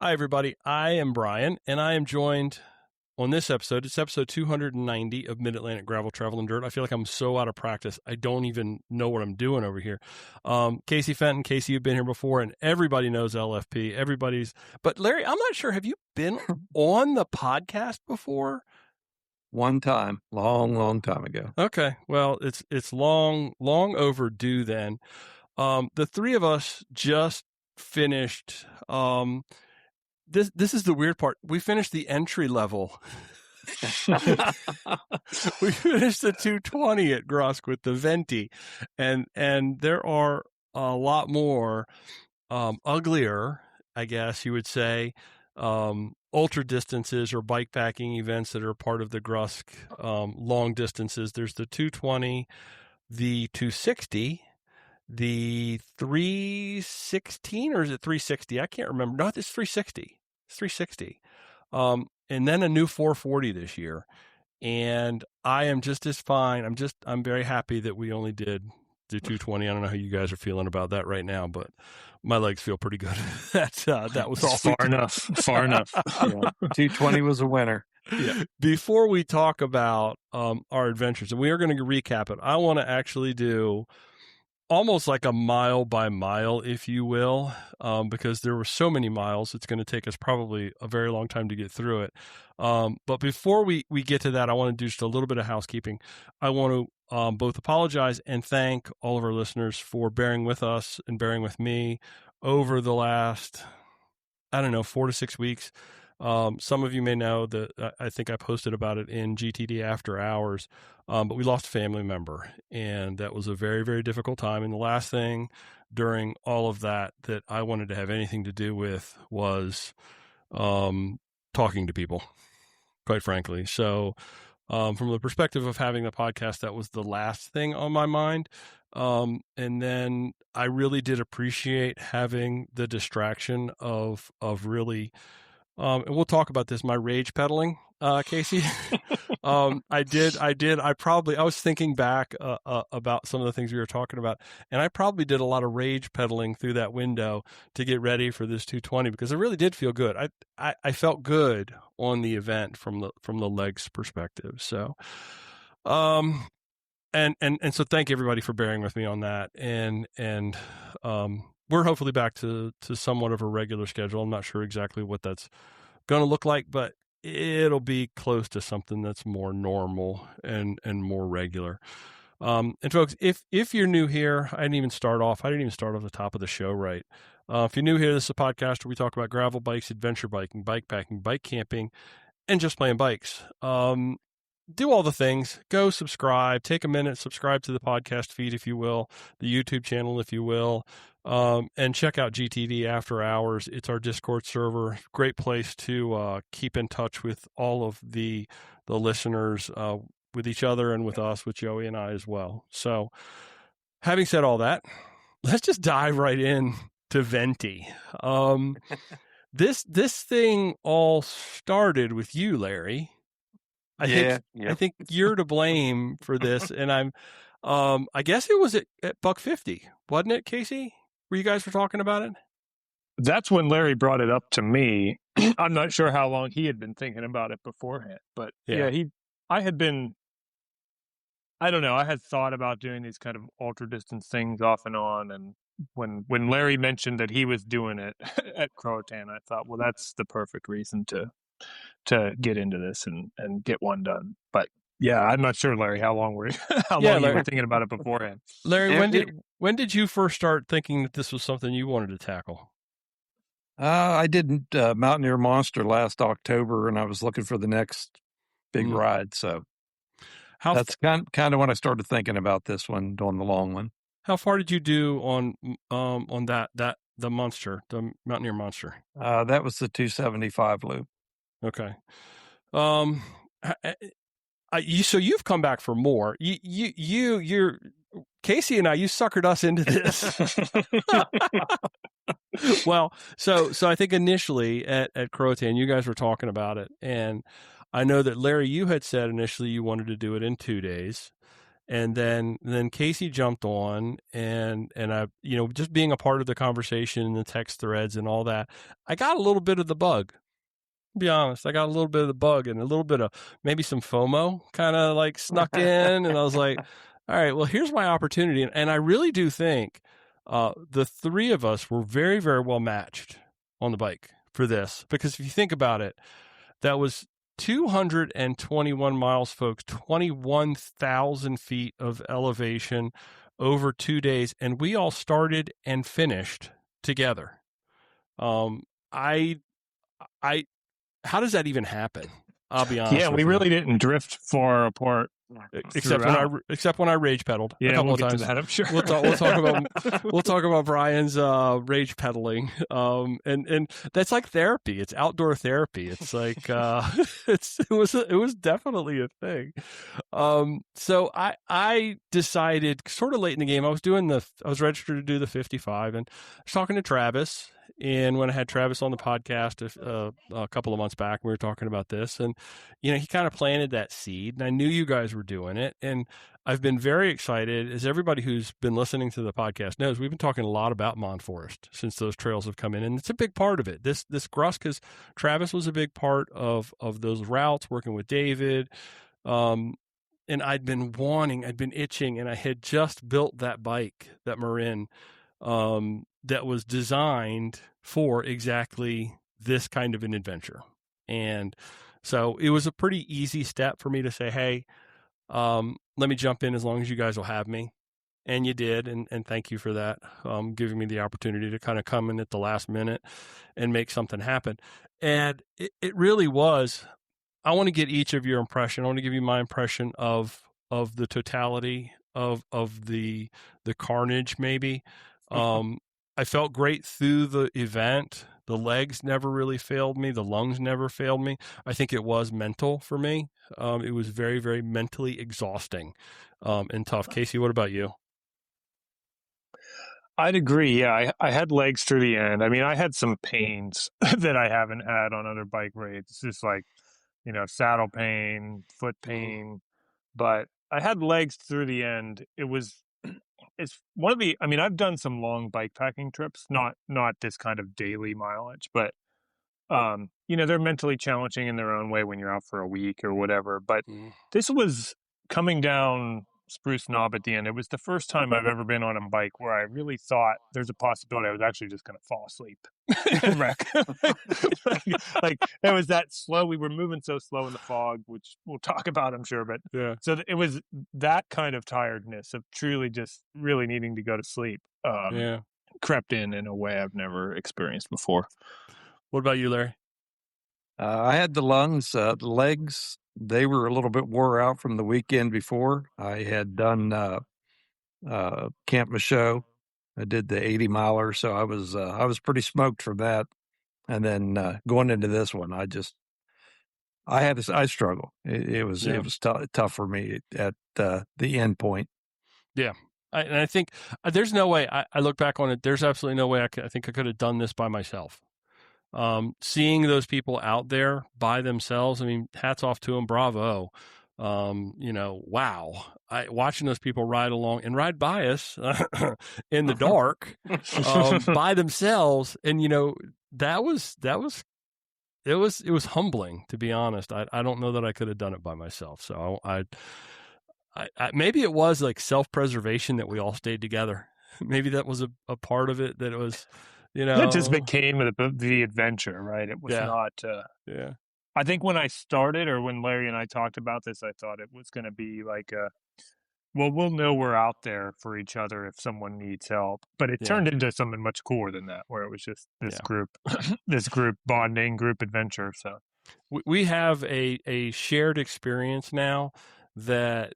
Hi, everybody. I am Brian, and I am joined on this episode. It's episode 290 of Mid-Atlantic Gravel, Travel, and Dirt. I feel like I'm so out of practice. I don't even know what I'm doing over here. Casey Fenton. Casey, you've been here before, and everybody knows LFP. But Larry, I'm not sure. Have you been on the podcast before? One time, long time ago. Okay. Well, it's long overdue then. The three of us just finished, this is the weird part. We finished the entry level. We finished the 220 at GRUSK with the Venti, and there are a lot more uglier, I guess you would say, ultra distances or bikepacking events that are part of the GRUSK long distances. There's the 220, the 260. The 316, or is it 360? I can't remember. No, it's 360. It's 360. And then a new 440 this year. And I am just as fine. I'm very happy that we only did the 220. I don't know how you guys are feeling about that right now, but my legs feel pretty good. That was all far enough. Yeah. 220 was a winner. Yeah. Before we talk about our adventures, and we are going to recap it, I want to actually do almost like a mile by mile, if you will, because there were so many miles. It's going to take us probably a very long time to get through it. But before we get to that, I want to do just a little bit of housekeeping. I want to both apologize and thank all of our listeners for bearing with us and bearing with me over the last, 4 to 6 weeks. Some of you may know that I think I posted about it in GTD After Hours, but we lost a family member, and that was a very, very difficult time. And the last thing during all of that I wanted to have anything to do with was talking to people, quite frankly. So from the perspective of having the podcast, that was the last thing on my mind. And then I really did appreciate having the distraction of really and we'll talk about this, my rage pedaling, Casey. I was thinking back about some of the things we were talking about, and I probably did a lot of rage pedaling through that window to get ready for this 220 because it really did feel good. I felt good on the event from the legs perspective. So, and so thank everybody for bearing with me on that. And we're hopefully back to somewhat of a regular schedule. I'm not sure exactly what that's going to look like, but it'll be close to something that's more normal and more regular. And folks, if you're new here, I didn't even start off the top of the show right. If you're new here, this is a podcast where we talk about gravel bikes, adventure biking, bikepacking, bike camping, and just playing bikes. Do all the things. Go subscribe. Take a minute. Subscribe to the podcast feed, if you will, the YouTube channel, if you will, and check out GTD After Hours. It's our Discord server. Great place to keep in touch with all of the listeners, with each other and with us, with Joey and I as well. So, having said all that, let's just dive right in to Venti. This thing all started with you, Larry. I think you're to blame for this, and I guess it was at $150, wasn't it, Casey? Where you guys were talking about it? That's when Larry brought it up to me. I'm not sure how long he had been thinking about it beforehand, but I had thought about doing these kind of ultra distance things off and on, and when Larry mentioned that he was doing it at Croatan, I thought, well, that's the perfect reason to get into this and get one done. But yeah, I'm not sure, Larry, how long you were thinking about it beforehand. Larry, when did you first start thinking that this was something you wanted to tackle? I did Mountaineer Monster last October, and I was looking for the next big ride. So that's kind of when I started thinking about this one, doing the long one. How far did you do on that the monster, the Mountaineer Monster? That was the 275 loop. Okay. So you've come back for more. You're Casey and I, you suckered us into this. Well, so I think initially at Croatan, you guys were talking about it, and I know that Larry, you had said initially you wanted to do it in 2 days, And then Casey jumped on, and I, just being a part of the conversation and the text threads and all that, I got a little bit of the bug. To be honest, I got a little bit of the bug and a little bit of maybe some FOMO kind of like snuck in, and I was like, all right, well, here's my opportunity. And I really do think the three of us were very, very well matched on the bike for this, because if you think about it, that was 221 miles, folks, 21,000 feet of elevation over 2 days, and we all started and finished together. How does that even happen? I'll be honest. Yeah, we really didn't drift far apart. Except when I rage pedaled a couple we'll of get times. to that, I'm sure. We'll talk about Brian's rage pedaling, and that's like therapy. It's outdoor therapy. It's like it was definitely a thing. So I decided sort of late in the game. I was registered to do the 55, and I was talking to Travis. And when I had Travis on the podcast a couple of months back, we were talking about this, and he kind of planted that seed, and I knew you guys were doing it, and I've been very excited. As everybody who's been listening to the podcast knows, we've been talking a lot about Mon Forest since those trails have come in, and it's a big part of it. This GRUSK, because Travis was a big part of those routes, working with David, and I'd been itching, and I had just built that bike, that Marin, that was designed for exactly this kind of an adventure. And so it was a pretty easy step for me to say, hey, let me jump in as long as you guys will have me. And you did. And thank you for that, giving me the opportunity to kind of come in at the last minute and make something happen. And it really was, I want to get each of your impression. I want to give you my impression of the totality of the carnage, maybe. I felt great through the event. The legs never really failed me. The lungs never failed me. I think it was mental for me. It was very, very mentally exhausting and tough. Casey, what about you? I'd agree. Yeah, I had legs through the end. I mean, I had some pains that I haven't had on other bike raids. It's just like, saddle pain, foot pain, but I had legs through the end. It's one of the, I've done some long bikepacking trips, not this kind of daily mileage, but, they're mentally challenging in their own way when you're out for a week or whatever. But this was coming down Spruce Knob at the end. It was the first time I've ever been on a bike where I really thought there's a possibility I was actually just going to fall asleep and wreck. like it was that slow. We were moving so slow in the fog, which we'll talk about, I'm sure. But yeah, so it was that kind of tiredness of truly just really needing to go to sleep. Crept in a way I've never experienced before. What about you, Larry? I had the lungs, the legs. They were a little bit wore out from the weekend before. I had done Camp Michaud. I did the 80 miler, so I was pretty smoked from that. And then going into this one, I struggled. It was tough for me at the end point. Yeah. And I think there's no way, I look back on it, there's absolutely no way I think I could have done this by myself. Seeing those people out there by themselves, hats off to them, bravo. Wow. Watching those people ride along and ride by us in the dark by themselves. And, it was humbling, to be honest. I don't know that I could have done it by myself. So I maybe it was like self-preservation that we all stayed together. Maybe that was a part of it, that it was, It just became the adventure, right? It was not. I think when I started, or when Larry and I talked about this, I thought it was going to be like we'll know we're out there for each other if someone needs help. But it turned into something much cooler than that, where it was just this group, this group bonding, group adventure. So we have a shared experience now that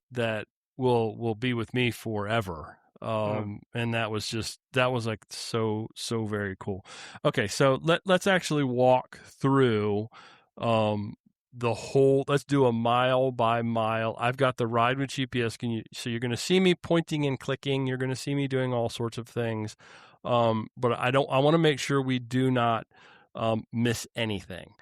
will be with me forever. And that was like so very cool. Okay, so let's actually walk through let's do a mile by mile. I've got the ride with GPS. So you're going to see me pointing and clicking. You're going to see me doing all sorts of things. But I want to make sure we do not miss anything.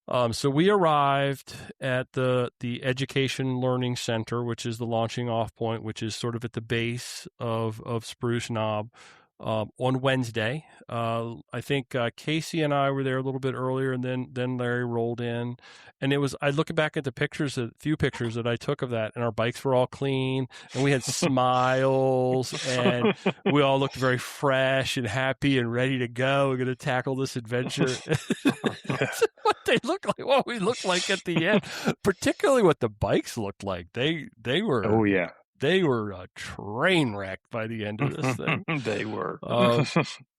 So we arrived at the Education Learning Center, which is the launching off point, which is sort of at the base of Spruce Knob, on Wednesday. I think Casey and I were there a little bit earlier, and then Larry rolled in. And it was, I look back at the pictures, a few pictures that I took of that, and our bikes were all clean, and we had smiles, and we all looked very fresh and happy and ready to go. We're going to tackle this adventure. What they look like, what we looked like at the end, particularly what the bikes looked like. They were, oh yeah, they were a train wreck by the end of this thing. They were.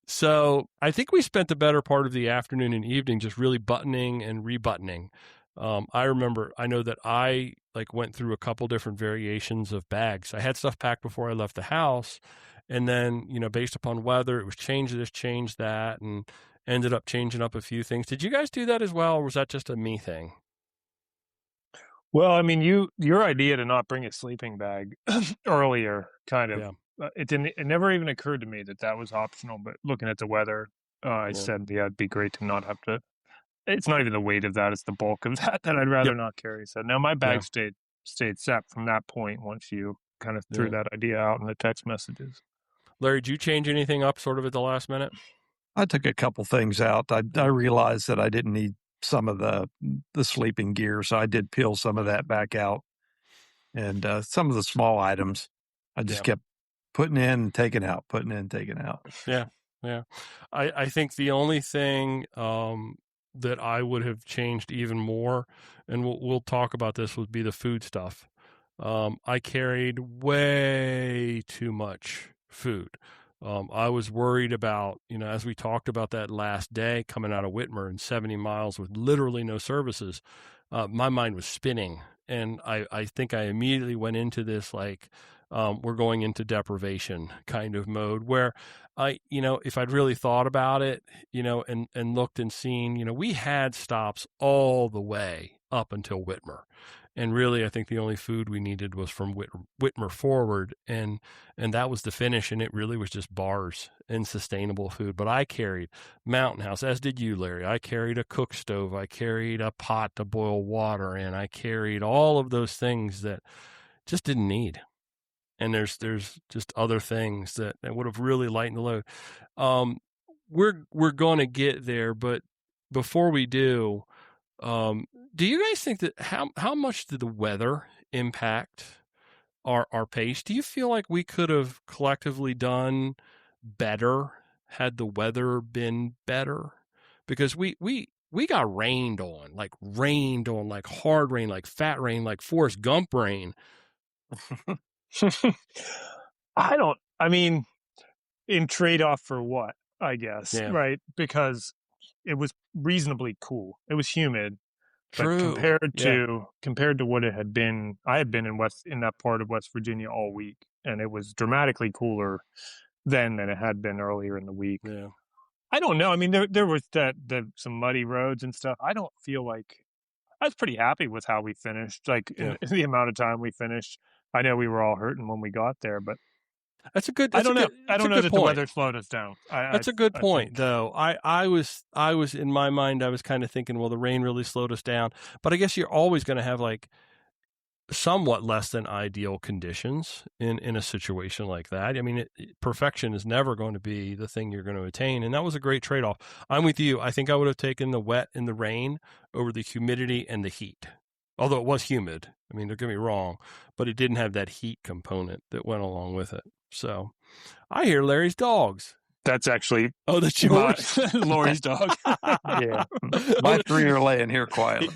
So I think we spent the better part of the afternoon and evening just really buttoning and rebuttoning. I know that I went through a couple different variations of bags. I had stuff packed before I left the house, and then, based upon weather, it was change this, change that, and ended up changing up a few things. Did you guys do that as well, or was that just a me thing? Well, I mean, your idea to not bring a sleeping bag earlier, kind of, it never even occurred to me that was optional. But looking at the weather, I said, it'd be great to not have to. It's not even the weight of that; it's the bulk of that I'd rather not carry. So now my bag stayed set from that point. Once you kind of threw that idea out in the text messages. Larry, did you change anything up sort of at the last minute? I took a couple things out. I realized that I didn't need some of the sleeping gear, so I did peel some of that back out. And some of the small items, I just kept putting in and taking out, putting in, taking out. Yeah, yeah. I think the only thing that I would have changed even more, and we'll talk about this, would be the food stuff. I carried way too much food. I was worried about, as we talked about that last day coming out of Whitmer and 70 miles with literally no services, my mind was spinning. And I think I immediately went into this, we're going into deprivation kind of mode where if I'd really thought about it, and looked and seen, we had stops all the way up until Whitmer. And really, I think the only food we needed was from Whitmer forward, and that was the finish, and it really was just bars and sustainable food. But I carried Mountain House, as did you, Larry. I carried a cook stove. I carried a pot to boil water in. I carried all of those things that just didn't need. And there's just other things that would have really lightened the load. We're going to get there, but before we do you guys think that how much did the weather impact our pace? Do you feel like we could have collectively done better had the weather been better? Because we got rained on like hard rain, like fat rain, like Forrest Gump rain. I mean, in trade-off for what, I guess, right? Because it was reasonably cool. It was humid. True. But compared to what it had been, I had been in that part of West Virginia all week, and it was dramatically cooler then than it had been earlier in the week. Yeah. I don't know. I mean, there was some muddy roads and stuff. I don't feel like I was pretty happy with how we finished. In the amount of time we finished. I know we were all hurting when we got there, but that's a good. I don't know that the weather slowed us down. That's a good point, though. I was in my mind, I was kind of thinking, well, the rain really slowed us down. But I guess you're always going to have somewhat less than ideal conditions in a situation like that. I mean, perfection is never going to be the thing you're going to attain, and that was a great trade-off. I'm with you. I think I would have taken the wet and the rain over the humidity and the heat. Although it was humid. I mean, don't get me wrong, but it didn't have that heat component that went along with it. So I hear Larry's dogs. That's actually that's yours. Lori's dog. Yeah, my 3 are laying here quietly.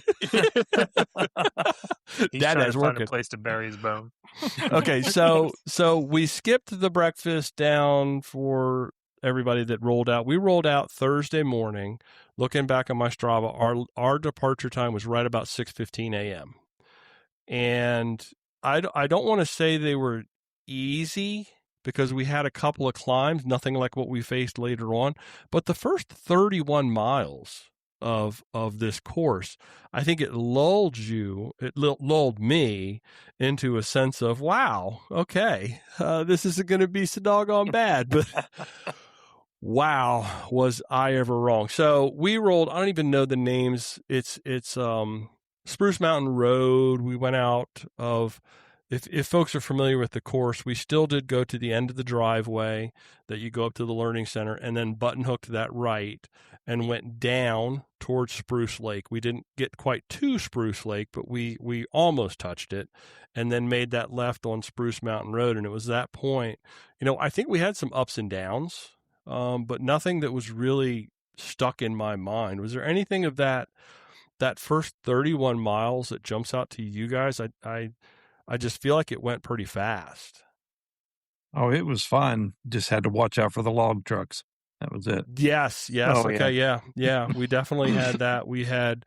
Dad has found a place to bury his bone. Okay, so we skipped the breakfast down for everybody that rolled out. We rolled out Thursday morning. Looking back on my Strava, our departure time was right about 6:15 a.m. And I don't want to say they were easy, because we had a couple of climbs, nothing like what we faced later on. But the first 31 miles of this course, I think it lulled me into a sense of, wow, okay, this isn't going to be so doggone bad. But Wow, was I ever wrong. So we rolled, I don't even know the names. It's Spruce Mountain Road. We went out of, if folks are familiar with the course, we still did go to the end of the driveway that you go up to the learning center and then button hooked that right and went down towards Spruce Lake. We didn't get quite to Spruce Lake, but we almost touched it, and then made that left on Spruce Mountain Road. And it was that point, I think we had some ups and downs. But nothing that was really stuck in my mind. Was there anything of that first 31 miles that jumps out to you guys? I just feel like it went pretty fast. Oh, it was fun. Just had to watch out for the log trucks. That was it. Yes. Oh, okay. Yeah. We definitely had that. We had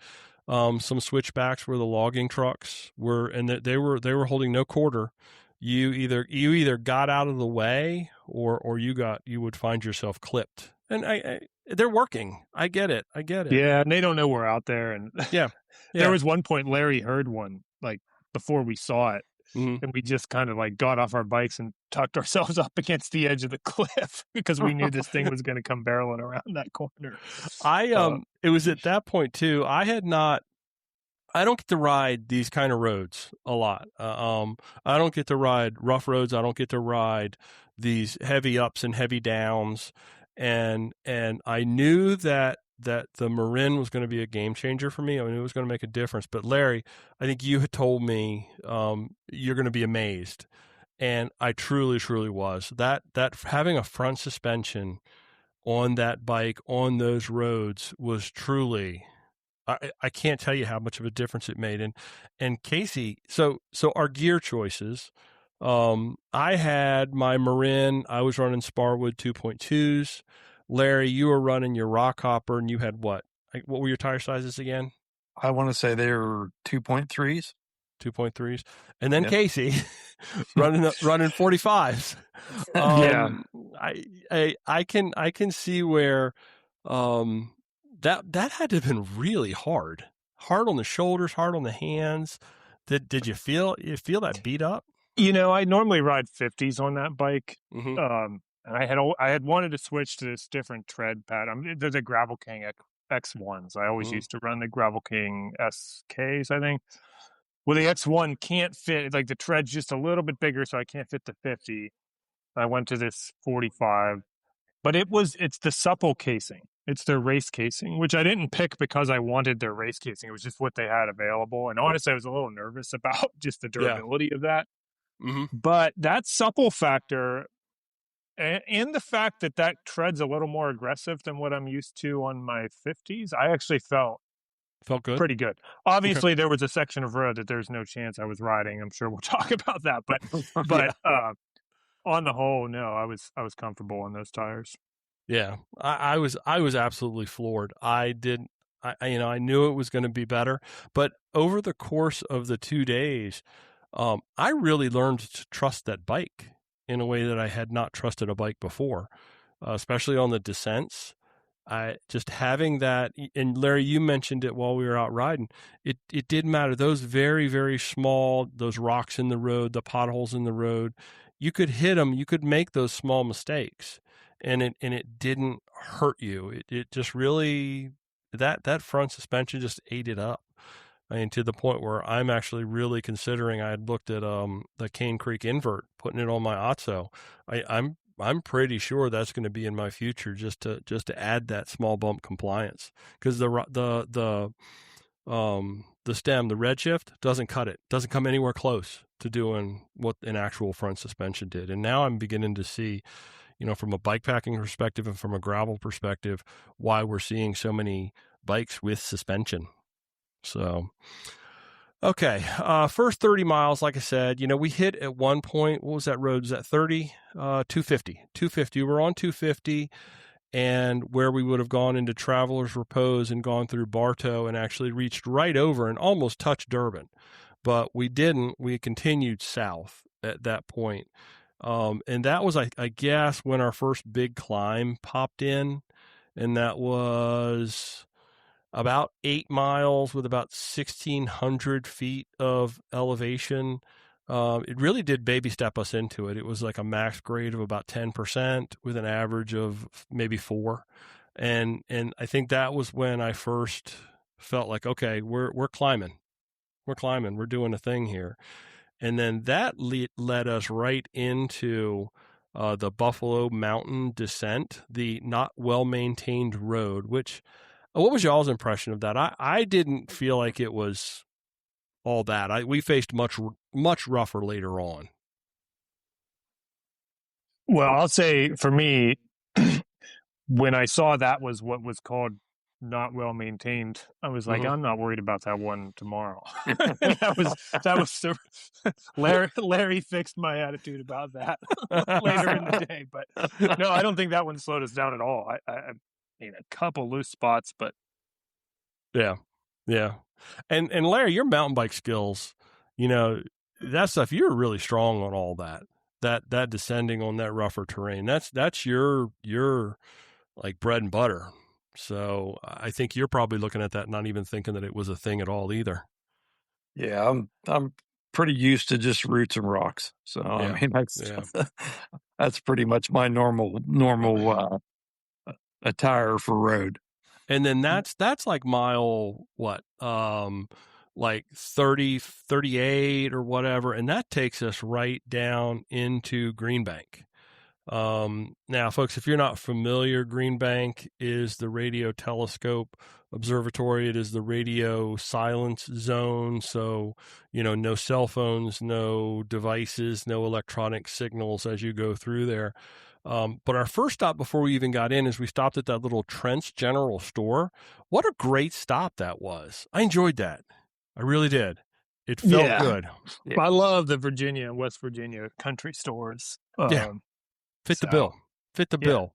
some switchbacks where the logging trucks were, and they were holding no quarter. You either got out of the way or you would find yourself clipped. And they're working. I get it. Yeah, and they don't know we're out there. And yeah. There was one point Larry heard one like before we saw it, and we just kind of like got off our bikes and tucked ourselves up against the edge of the cliff because we knew this thing was going to come barreling around that corner. It was at that point too. I don't get to ride these kind of roads a lot. I don't get to ride rough roads. I don't get to ride these heavy ups and heavy downs. And I knew that the Marin was going to be a game changer for me. I knew it was going to make a difference. But Larry, I think you had told me you're going to be amazed. And I truly, truly was. That having a front suspension on that bike on those roads was truly, I can't tell you how much of a difference it made. And Casey, so our gear choices, I had my Marin, I was running Sparwood 2.2s. Larry, you were running your Rockhopper, and you had what? What were your tire sizes again? I want to say they were 2.3s. 2.3s. And then Casey running 45s. I can see where that had to have been really hard on the shoulders, hard on the hands. Did you feel that beat up? I normally ride 50s on that bike. And I had wanted to switch to this different tread pad. There's a Gravel King X1s. I always used to run the Gravel King SKs, I think. Well, the X1 can't fit, like the tread's just a little bit bigger, so I can't fit the 50. I went to this 45, but it's the supple casing. It's their race casing, which I didn't pick because I wanted their race casing. It was just what they had available. And honestly, I was a little nervous about just the durability of that. But that supple factor and the fact that tread's a little more aggressive than what I'm used to on my 50s, I actually felt good, pretty good. Obviously, there was a section of road that there's no chance I was riding. I'm sure we'll talk about that, but on the whole, no, I was comfortable on those tires. Yeah, I was absolutely floored. I knew it was going to be better, but over the course of the 2 days, I really learned to trust that bike in a way that I had not trusted a bike before, especially on the descents. Just having that, and Larry, you mentioned it while we were out riding. It didn't matter. Those very, very small, those rocks in the road, the potholes in the road, you could hit them. You could make those small mistakes, and it didn't hurt you. It just really, that front suspension just ate it up. I mean, to the point where I'm actually really considering. I had looked at the Cane Creek invert, putting it on my Otso. I'm pretty sure that's going to be in my future, just to add that small bump compliance, because the stem, the redshift, doesn't cut it, doesn't come anywhere close to doing what an actual front suspension did. And now I'm beginning to see, from a bikepacking perspective and from a gravel perspective, why we're seeing so many bikes with suspension. So, okay. First 30 miles, like I said, we hit at one point, what was that road? Was that 30? 250. We're on 250, and where we would have gone into Traveler's Repose and gone through Bartow and actually reached right over and almost touched Durban. But we didn't. We continued south at that point. And that was, I guess, when our first big climb popped in, and that was about 8 miles with about 1,600 feet of elevation. it really did baby step us into it. It was like a max grade of about 10% with an average of maybe 4. And I think that was when I first felt like, okay, we're climbing. We're climbing. We're doing a thing here. And then that led us right into the Buffalo Mountain descent, the not well-maintained road, which, what was y'all's impression of that? I didn't feel like it was all that. We faced much rougher later on. Well, I'll say for me, when I saw that was what was called not well maintained, I was like, I'm not worried about that one tomorrow. that was Larry fixed my attitude about that later in the day. But no, I don't think that one slowed us down at all. I mean, a couple loose spots, but yeah. And Larry, your mountain bike skills, that stuff, you're really strong on all that. That descending on that rougher terrain, that's your like bread and butter. So I think you're probably looking at that, not even thinking that it was a thing at all either. Yeah, I'm pretty used to just roots and rocks. So I mean, that's pretty much my normal attire for road. And then that's like mile what? Like 30, 38 or whatever, and that takes us right down into Greenbank. Now, folks, if you're not familiar, Greenbank is the radio telescope observatory. It is the radio silence zone. So, no cell phones, no devices, no electronic signals as you go through there. But our first stop before we even got in is we stopped at that little Trent's General Store. What a great stop that was. I enjoyed that. I really did. It felt good. I love the Virginia and West Virginia country stores. Fit the bill.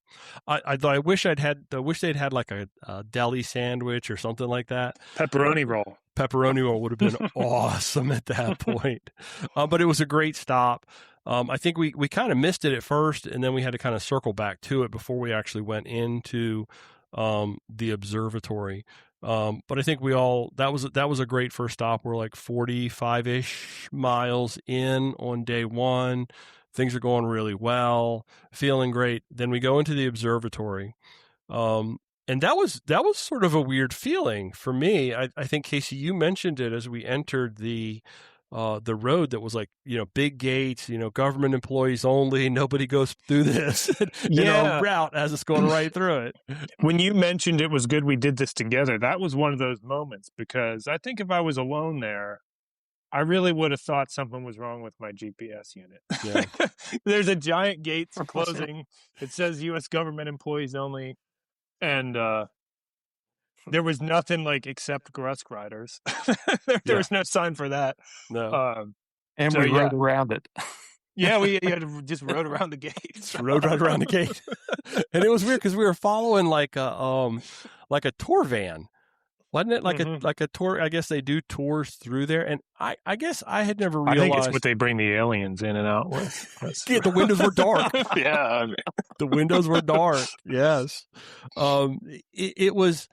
I wish they'd had like a deli sandwich or something like that. Pepperoni roll would have been awesome at that point. But it was a great stop. I think we kind of missed it at first, and then we had to kind of circle back to it before we actually went into the observatory. But I think that was a great first stop. We're like 45-ish miles in on day one. Things are going really well, feeling great. Then we go into the observatory. And that was sort of a weird feeling for me. I think, Casey, you mentioned it as we entered the road that was like, big gates, government employees only. Nobody goes through this route as it's going right through it. When you mentioned it was good we did this together, that was one of those moments, because I think if I was alone there, I really would have thought something was wrong with my GPS unit. Yeah. There's a giant gate closing. It says U.S. government employees only. And there was nothing like except GRUSK riders. there was no sign for that. No. And we rode around it. Yeah, we just rode around the gate. Rode right around the gate. And it was weird because we were following like a tour van. Wasn't it like a tour? I guess they do tours through there, and I guess I had never realized. I think it's what they bring the aliens in and out with. Yeah, the windows were dark. Yeah, the windows were dark. Yes, it was.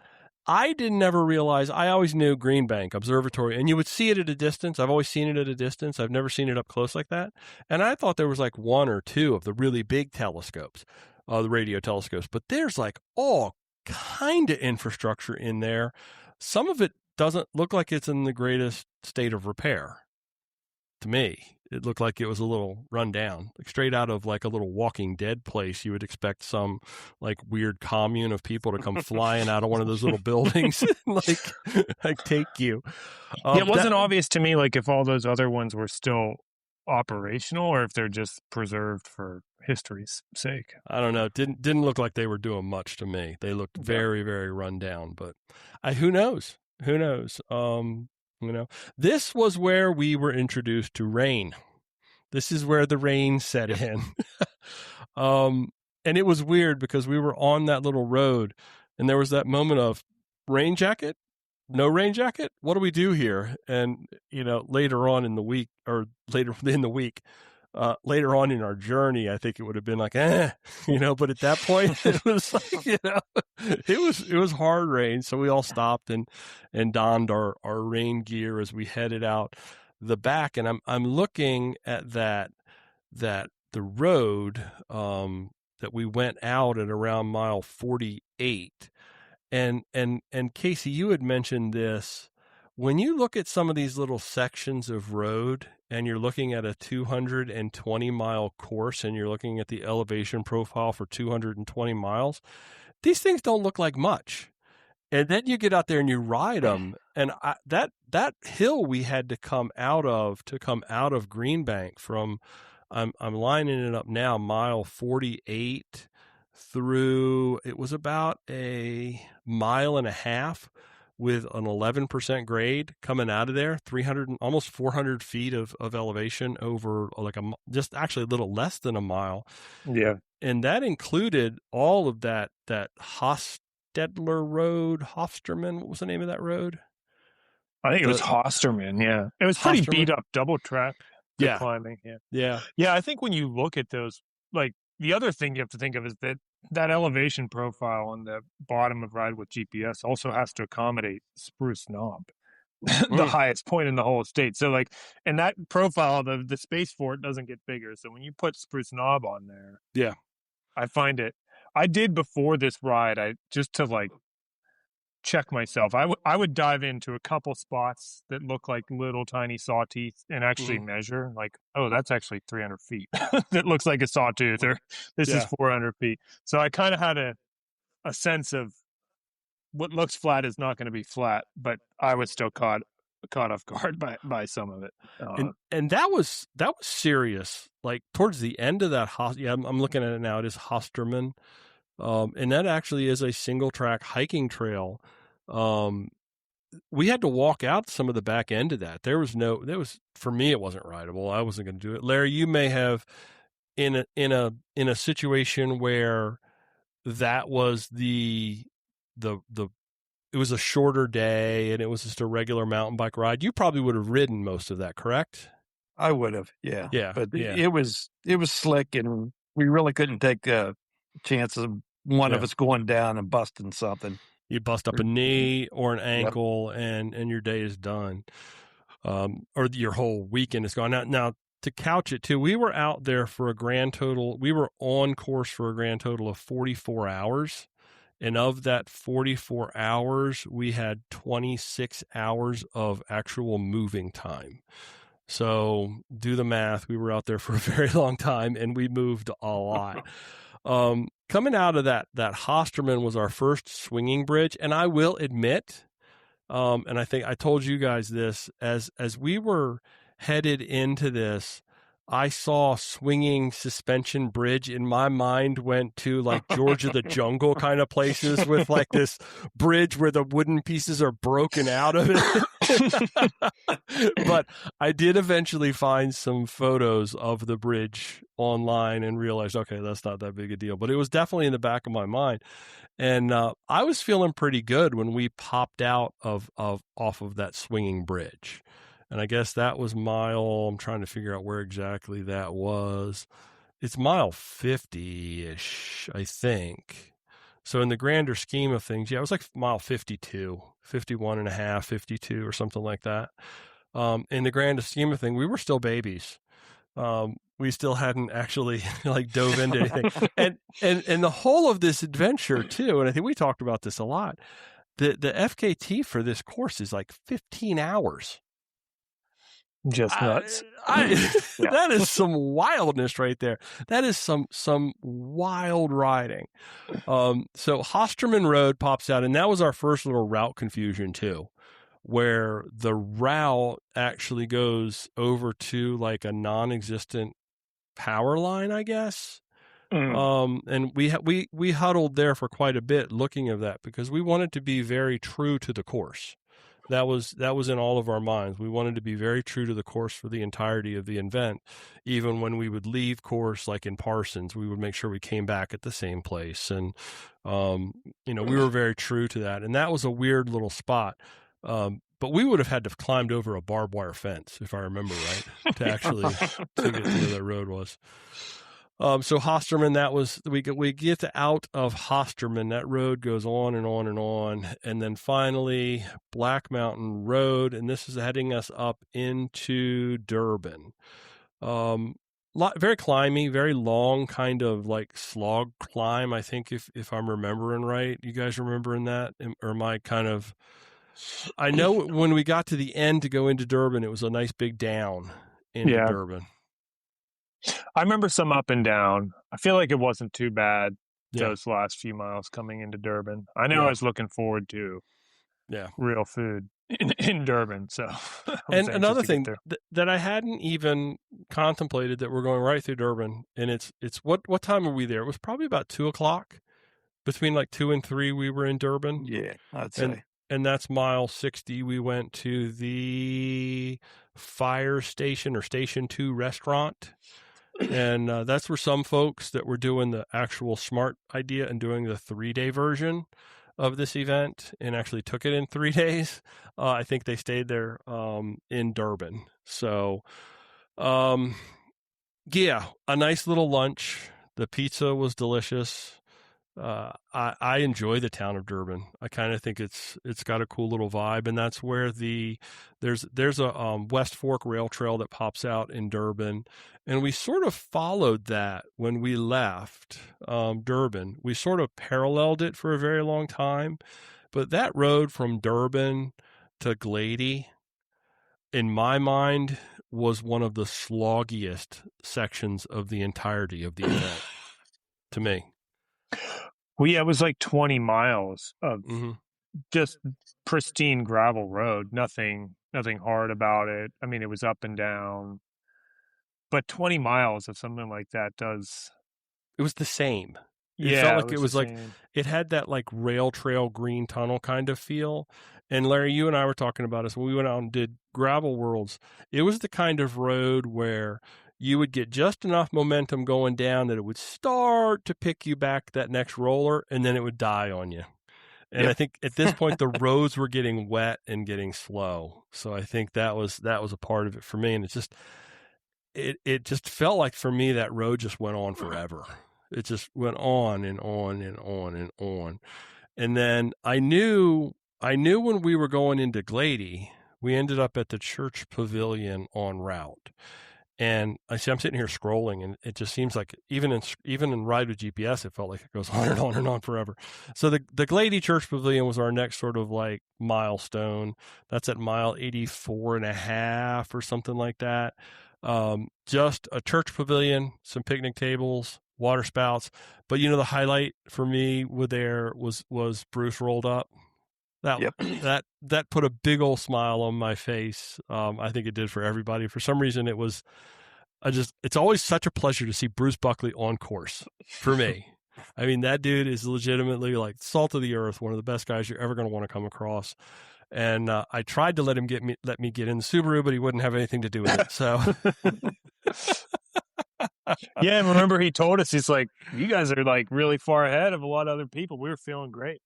I didn't ever realize. I always knew Greenbank Observatory, and you would see it at a distance. I've always seen it at a distance. I've never seen it up close like that. And I thought there was like one or two of the really big telescopes, the radio telescopes. But there's like all kind of infrastructure in there. Some of it doesn't look like it's in the greatest state of repair. To me, it looked like it was a little run down, like straight out of like a little Walking Dead place. You would expect some like weird commune of people to come flying out of one of those little buildings, like take you. It wasn't obvious to me, like if all those other ones were still operational or if they're just preserved for history's sake. I don't know. Didn't look like they were doing much to me. They looked very, very run down, but who knows? Who knows? This was where we were introduced to rain. This is where the rain set in. And it was weird because we were on that little road and there was that moment of rain jacket, no rain jacket. What do we do here? And, later on in the week, later on in our journey, I think it would have been like, but at that point it was like, it was hard rain. So we all stopped and donned our rain gear as we headed out the back, and I'm looking at that the road that we went out at around mile 48. And Casey, you had mentioned this. When you look at some of these little sections of road and you're looking at a 220-mile course and you're looking at the elevation profile for 220 miles, these things don't look like much. And then you get out there and you ride them. And that hill we had to come out of Greenbank from, I'm lining it up now, mile 48 through, it was about a mile and a half with an 11% grade coming out of there, 300, almost 400 feet of elevation over like just actually a little less than a mile. Yeah. And that included all of that Hofstedler Road, Hofsterman, what was the name of that road? I think it was Hosterman, yeah. It was pretty beat up, double track climbing. Yeah. I think when you look at those, like, the other thing you have to think of is that elevation profile on the bottom of Ride with GPS also has to accommodate Spruce Knob, the highest point in the whole state. So, like, and that profile, the space for it doesn't get bigger. So when you put Spruce Knob on there, I find it. I did before this ride, just to like check myself. I would dive into a couple spots that look like little tiny sawteeth and actually measure, like, oh, that's actually 300 feet. That looks like a sawtooth, or this is 400 feet. So I kind of had a sense of what looks flat is not going to be flat, but I was still caught off guard by some of it. And that was serious. Like towards the end of that, I'm looking at it now. It is Hosterman. And that actually is a single track hiking trail. We had to walk out some of the back end of that. For me, it wasn't rideable. I wasn't going to do it. Larry, you may have in a situation where that was it was a shorter day and it was just a regular mountain bike ride. You probably would have ridden most of that, correct? I would have. Yeah. But yeah. It was slick, and we really couldn't take a chance of one of us going down and busting something. You bust up a knee or an ankle, and your day is done, or your whole weekend is gone. Now, to couch it too, we were out there for a grand total. We were on course for a grand total of 44 hours, and of that 44 hours, we had 26 hours of actual moving time. So do the math. We were out there for a very long time, and we moved a lot. Coming out of that Hosterman was our first swinging bridge. And I will admit, and I think I told you guys this, as we were headed into this, I saw swinging suspension bridge. In my mind went to like George of the Jungle kind of places with like this bridge where the wooden pieces are broken out of it. But I did eventually find some photos of the bridge online and realized, okay, that's not that big a deal. But it was definitely in the back of my mind. And I was feeling pretty good when we popped out off of that swinging bridge. And I guess that was I'm trying to figure out where exactly that was. It's mile 50-ish, I think. So in the grander scheme of things, it was like mile 52, 51 and a half, 52 or something like that. In the grander scheme of things, we were still babies. We still hadn't actually like dove into anything. And the whole of this adventure too, and I think we talked about this a lot, the FKT for this course is like 15 hours. Just nuts. That is some wildness right there. That is some wild riding. So Hosterman Road pops out, and that was our first little route confusion too, where the route actually goes over to like a non-existent power line, I guess. And we huddled there for quite a bit looking at that because we wanted to be very true to the course. That was in all of our minds. We wanted to be very true to the course for the entirety of the event. Even when we would leave course, like in Parsons, we would make sure we came back at the same place. And, we were very true to that. And that was a weird little spot. But we would have had to have climbed over a barbed wire fence, if I remember right, to actually to get to where that road was. So Hosterman, that was we get out of Hosterman. That road goes on and on and on, and then finally Black Mountain Road, and this is heading us up into Durban. Very climby, very long, kind of like slog climb. I think if I'm remembering right, you guys remembering that, or am I kind of? I know when we got to the end to go into Durban, it was a nice big down into Durban. I remember some up and down. I feel like it wasn't too bad those last few miles coming into Durban. I know I was looking forward to real food in Durban. So, and another thing that I hadn't even contemplated, that we're going right through Durban, and it's what time were we there? It was probably about 2:00. Between like 2 and 3, we were in Durban. Yeah, I'd say. And that's mile 60. We went to the fire station or Station 2 restaurant. And that's where some folks that were doing the actual smart idea and doing the 3-day version of this event and actually took it in 3 days. I think they stayed there in Durban. So, a nice little lunch. The pizza was delicious. I enjoy the town of Durban. I kind of think it's got a cool little vibe, and that's where there's a West Fork rail trail that pops out in Durban, and we sort of followed that when we left Durban. We sort of paralleled it for a very long time, but that road from Durban to Glady, in my mind, was one of the sloggiest sections of the entirety of the event to me. Well, yeah, it was like 20 miles of just pristine gravel road. Nothing hard about it. I mean, it was up and down, but 20 miles of something like that does. It was the same. It felt like it was like it had that like rail trail green tunnel kind of feel. And Larry, you and I were talking about this when we went out and did Gravel Worlds. It was the kind of road where you would get just enough momentum going down that it would start to pick you back that next roller, and then it would die on you. And I think at this point, the roads were getting wet and getting slow. So I think that was a part of it for me. And it just felt like for me, that road just went on forever. It just went on and on and on and on. And then I knew when we were going into Glady, we ended up at the church pavilion en route. And I'm sitting here scrolling, and it just seems like even in Ride with GPS, it felt like it goes on and on and on forever. So the Glady Church Pavilion was our next sort of like milestone. That's at mile 84.5 or something like that. Just a church pavilion, some picnic tables, water spouts. But the highlight for me was Bruce rolled up. That put a big old smile on my face. I think it did for everybody. For some reason, it's always such a pleasure to see Bruce Buckley on course for me. I mean, that dude is legitimately like salt of the earth, one of the best guys you're ever going to want to come across. And I tried to let me get in the Subaru, but he wouldn't have anything to do with it. So. Yeah, and remember he told us, he's like, you guys are like really far ahead of a lot of other people. We were feeling great.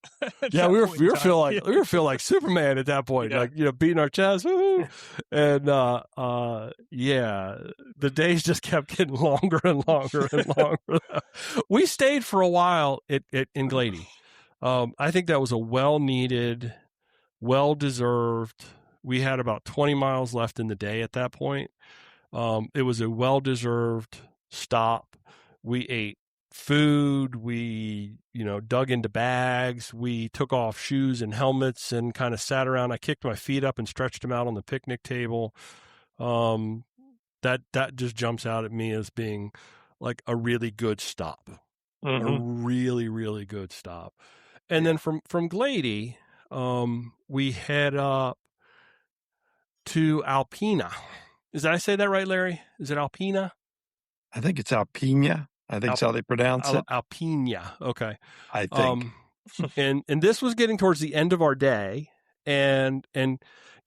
Yeah, we were feeling like Superman at that point, like beating our chest. Woo-hoo. And the days just kept getting longer and longer and longer. We stayed for a while in Glady. I think that was a well-needed, well-deserved. We had about 20 miles left in the day at that point. It was a well-deserved stop. We ate food. We, dug into bags. We took off shoes and helmets and kind of sat around. I kicked my feet up and stretched them out on the picnic table. That just jumps out at me as being like a really good stop. A really, really good stop. And then from Glady, we head up to Alpina. Did I say that right, Larry? Is it Alpina? I think it's Alpina. I think that's how they pronounce it. Alpina. Okay. I think. And this was getting towards the end of our day. And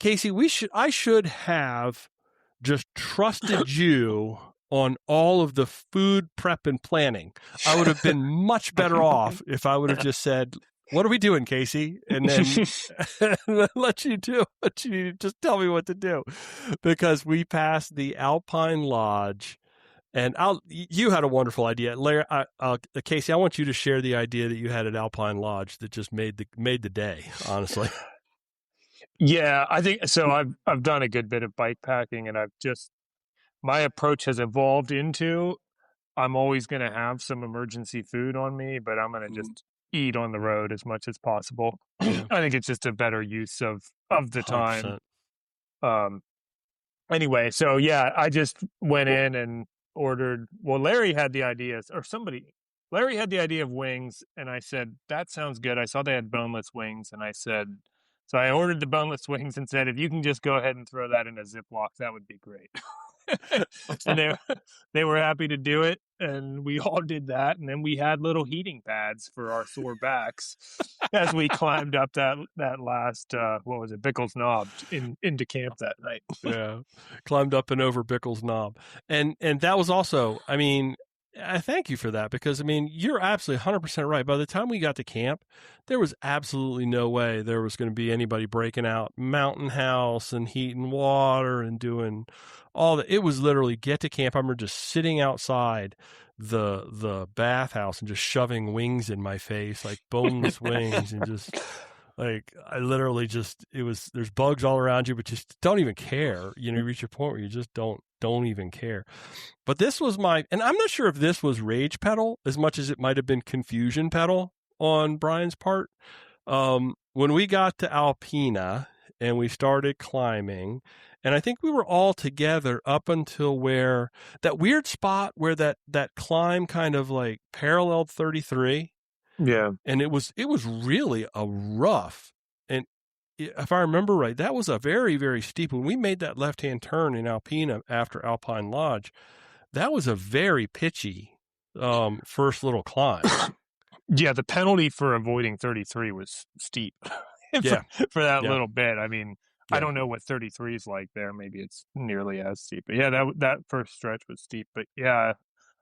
Casey, I should have just trusted you on all of the food prep and planning. I would have been much better off if I would have just said, what are we doing, Casey? And then let you do what you need. Just tell me what to do. Because we passed the Alpine Lodge And you had a wonderful idea, Larry. Casey, I want you to share the idea that you had at Alpine Lodge that just made the day. Honestly, yeah, I think so. I've done a good bit of bike packing, and my approach has evolved into I'm always going to have some emergency food on me, but I'm going to just eat on the road as much as possible. Yeah. I think it's just a better use of the 100%. time. Anyway, so yeah, I just went in and ordered. Well, Larry had the idea, or somebody. Larry had the idea of wings, and I said that sounds good. I saw they had boneless wings, and I said, so I ordered the boneless wings and said, if you can just go ahead and throw that in a Ziploc, that would be great. And they were happy to do it, and we all did that, and then we had little heating pads for our sore backs as we climbed up that last what was it, Bickle's Knob into camp that night. Yeah, climbed up and over Bickle's Knob, and that was also, I mean, I thank you for that, because I mean, you're absolutely 100% right. By the time we got to camp, there was absolutely no way there was going to be anybody breaking out Mountain House and heating water and doing all that. It was literally get to camp. I remember just sitting outside the bathhouse and just shoving wings in my face, like boneless wings, and just like I literally just, there's bugs all around you, but just don't even care. You know, you reach a point where you just don't even care. But this was and I'm not sure if this was rage pedal as much as it might have been confusion pedal on Brian's part. When we got to Alpina and we started climbing, and I think we were all together up until where that weird spot where that climb kind of like paralleled 33. Yeah. And it was really a rough, and if I remember right, that was a very, very steep. When we made that left-hand turn in Alpina after Alpine Lodge, that was a very pitchy first little climb. Yeah, the penalty for avoiding 33 was steep. for that little bit. I mean, I don't know what 33 is like there. Maybe it's nearly as steep. But yeah, that first stretch was steep. But yeah,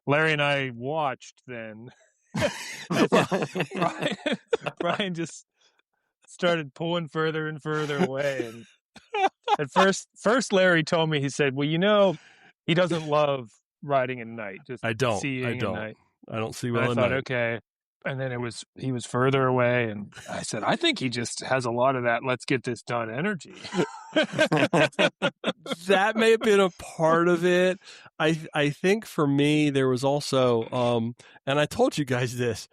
Larry and I watched then. Brian just started pulling further and further away, and at first Larry told me, he said, well, you know, he doesn't love riding at night, just seeing at night. I don't see well I at thought, night. okay. And then he was further away, and I said, I think he just has a lot of that let's get this done energy. That may have been a part of it. I think for me there was also and I told you guys this.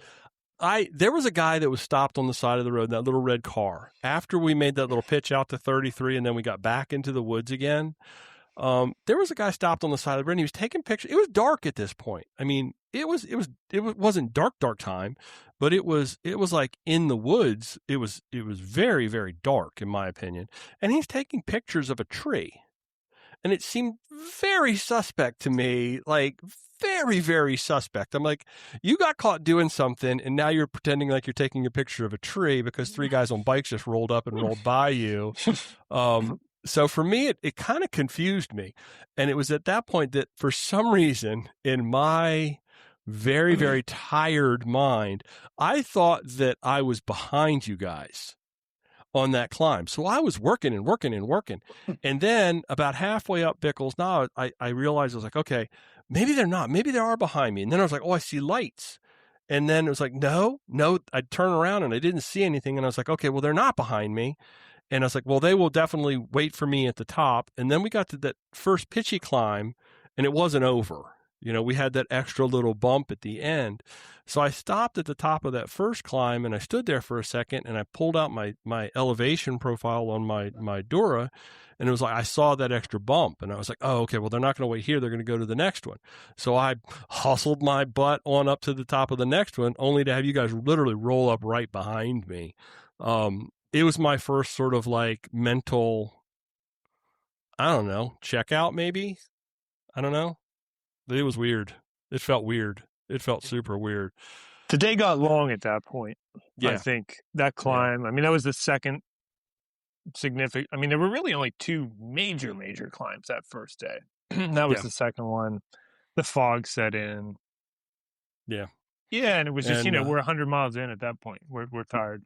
There was a guy that was stopped on the side of the road in that little red car after we made that little pitch out to 33 and then we got back into the woods again. There was a guy stopped on the side of the road and he was taking pictures. It was dark at this point. I mean, it wasn't dark time, but it was like in the woods. It was very, very dark in my opinion. And he's taking pictures of a tree. And it seemed very suspect to me, like very, very suspect. I'm like, you got caught doing something and now you're pretending like you're taking a picture of a tree because three guys on bikes just rolled up and rolled by you. So for me, it kind of confused me. And it was at that point that for some reason in my very, very tired mind, I thought that I was behind you guys on that climb. So I was working. And then about halfway up Bickle's Knob, I realized, I was like, okay, maybe they're not. Maybe they are behind me. And then I was like, oh, I see lights. And then it was like, no, I'd turn around and I didn't see anything. And I was like, okay, well, they're not behind me. And I was like, well, they will definitely wait for me at the top. And then we got to that first pitchy climb and it wasn't over. You know, we had that extra little bump at the end. So I stopped at the top of that first climb and I stood there for a second and I pulled out my elevation profile on my Dura. And it was like, I saw that extra bump and I was like, oh, okay, well, they're not going to wait here. They're going to go to the next one. So I hustled my butt on up to the top of the next one, only to have you guys literally roll up right behind me. It was my first sort of like mental, I don't know, checkout maybe. I don't know. It was weird. It felt weird. It felt super weird. The day got long at that point. Yeah. I think that climb, I mean, that was the second significant. I mean, there were really only two major climbs that first day. That was the second one. The fog set in. Yeah. Yeah, and it was just, we're 100 miles in at that point. We're tired.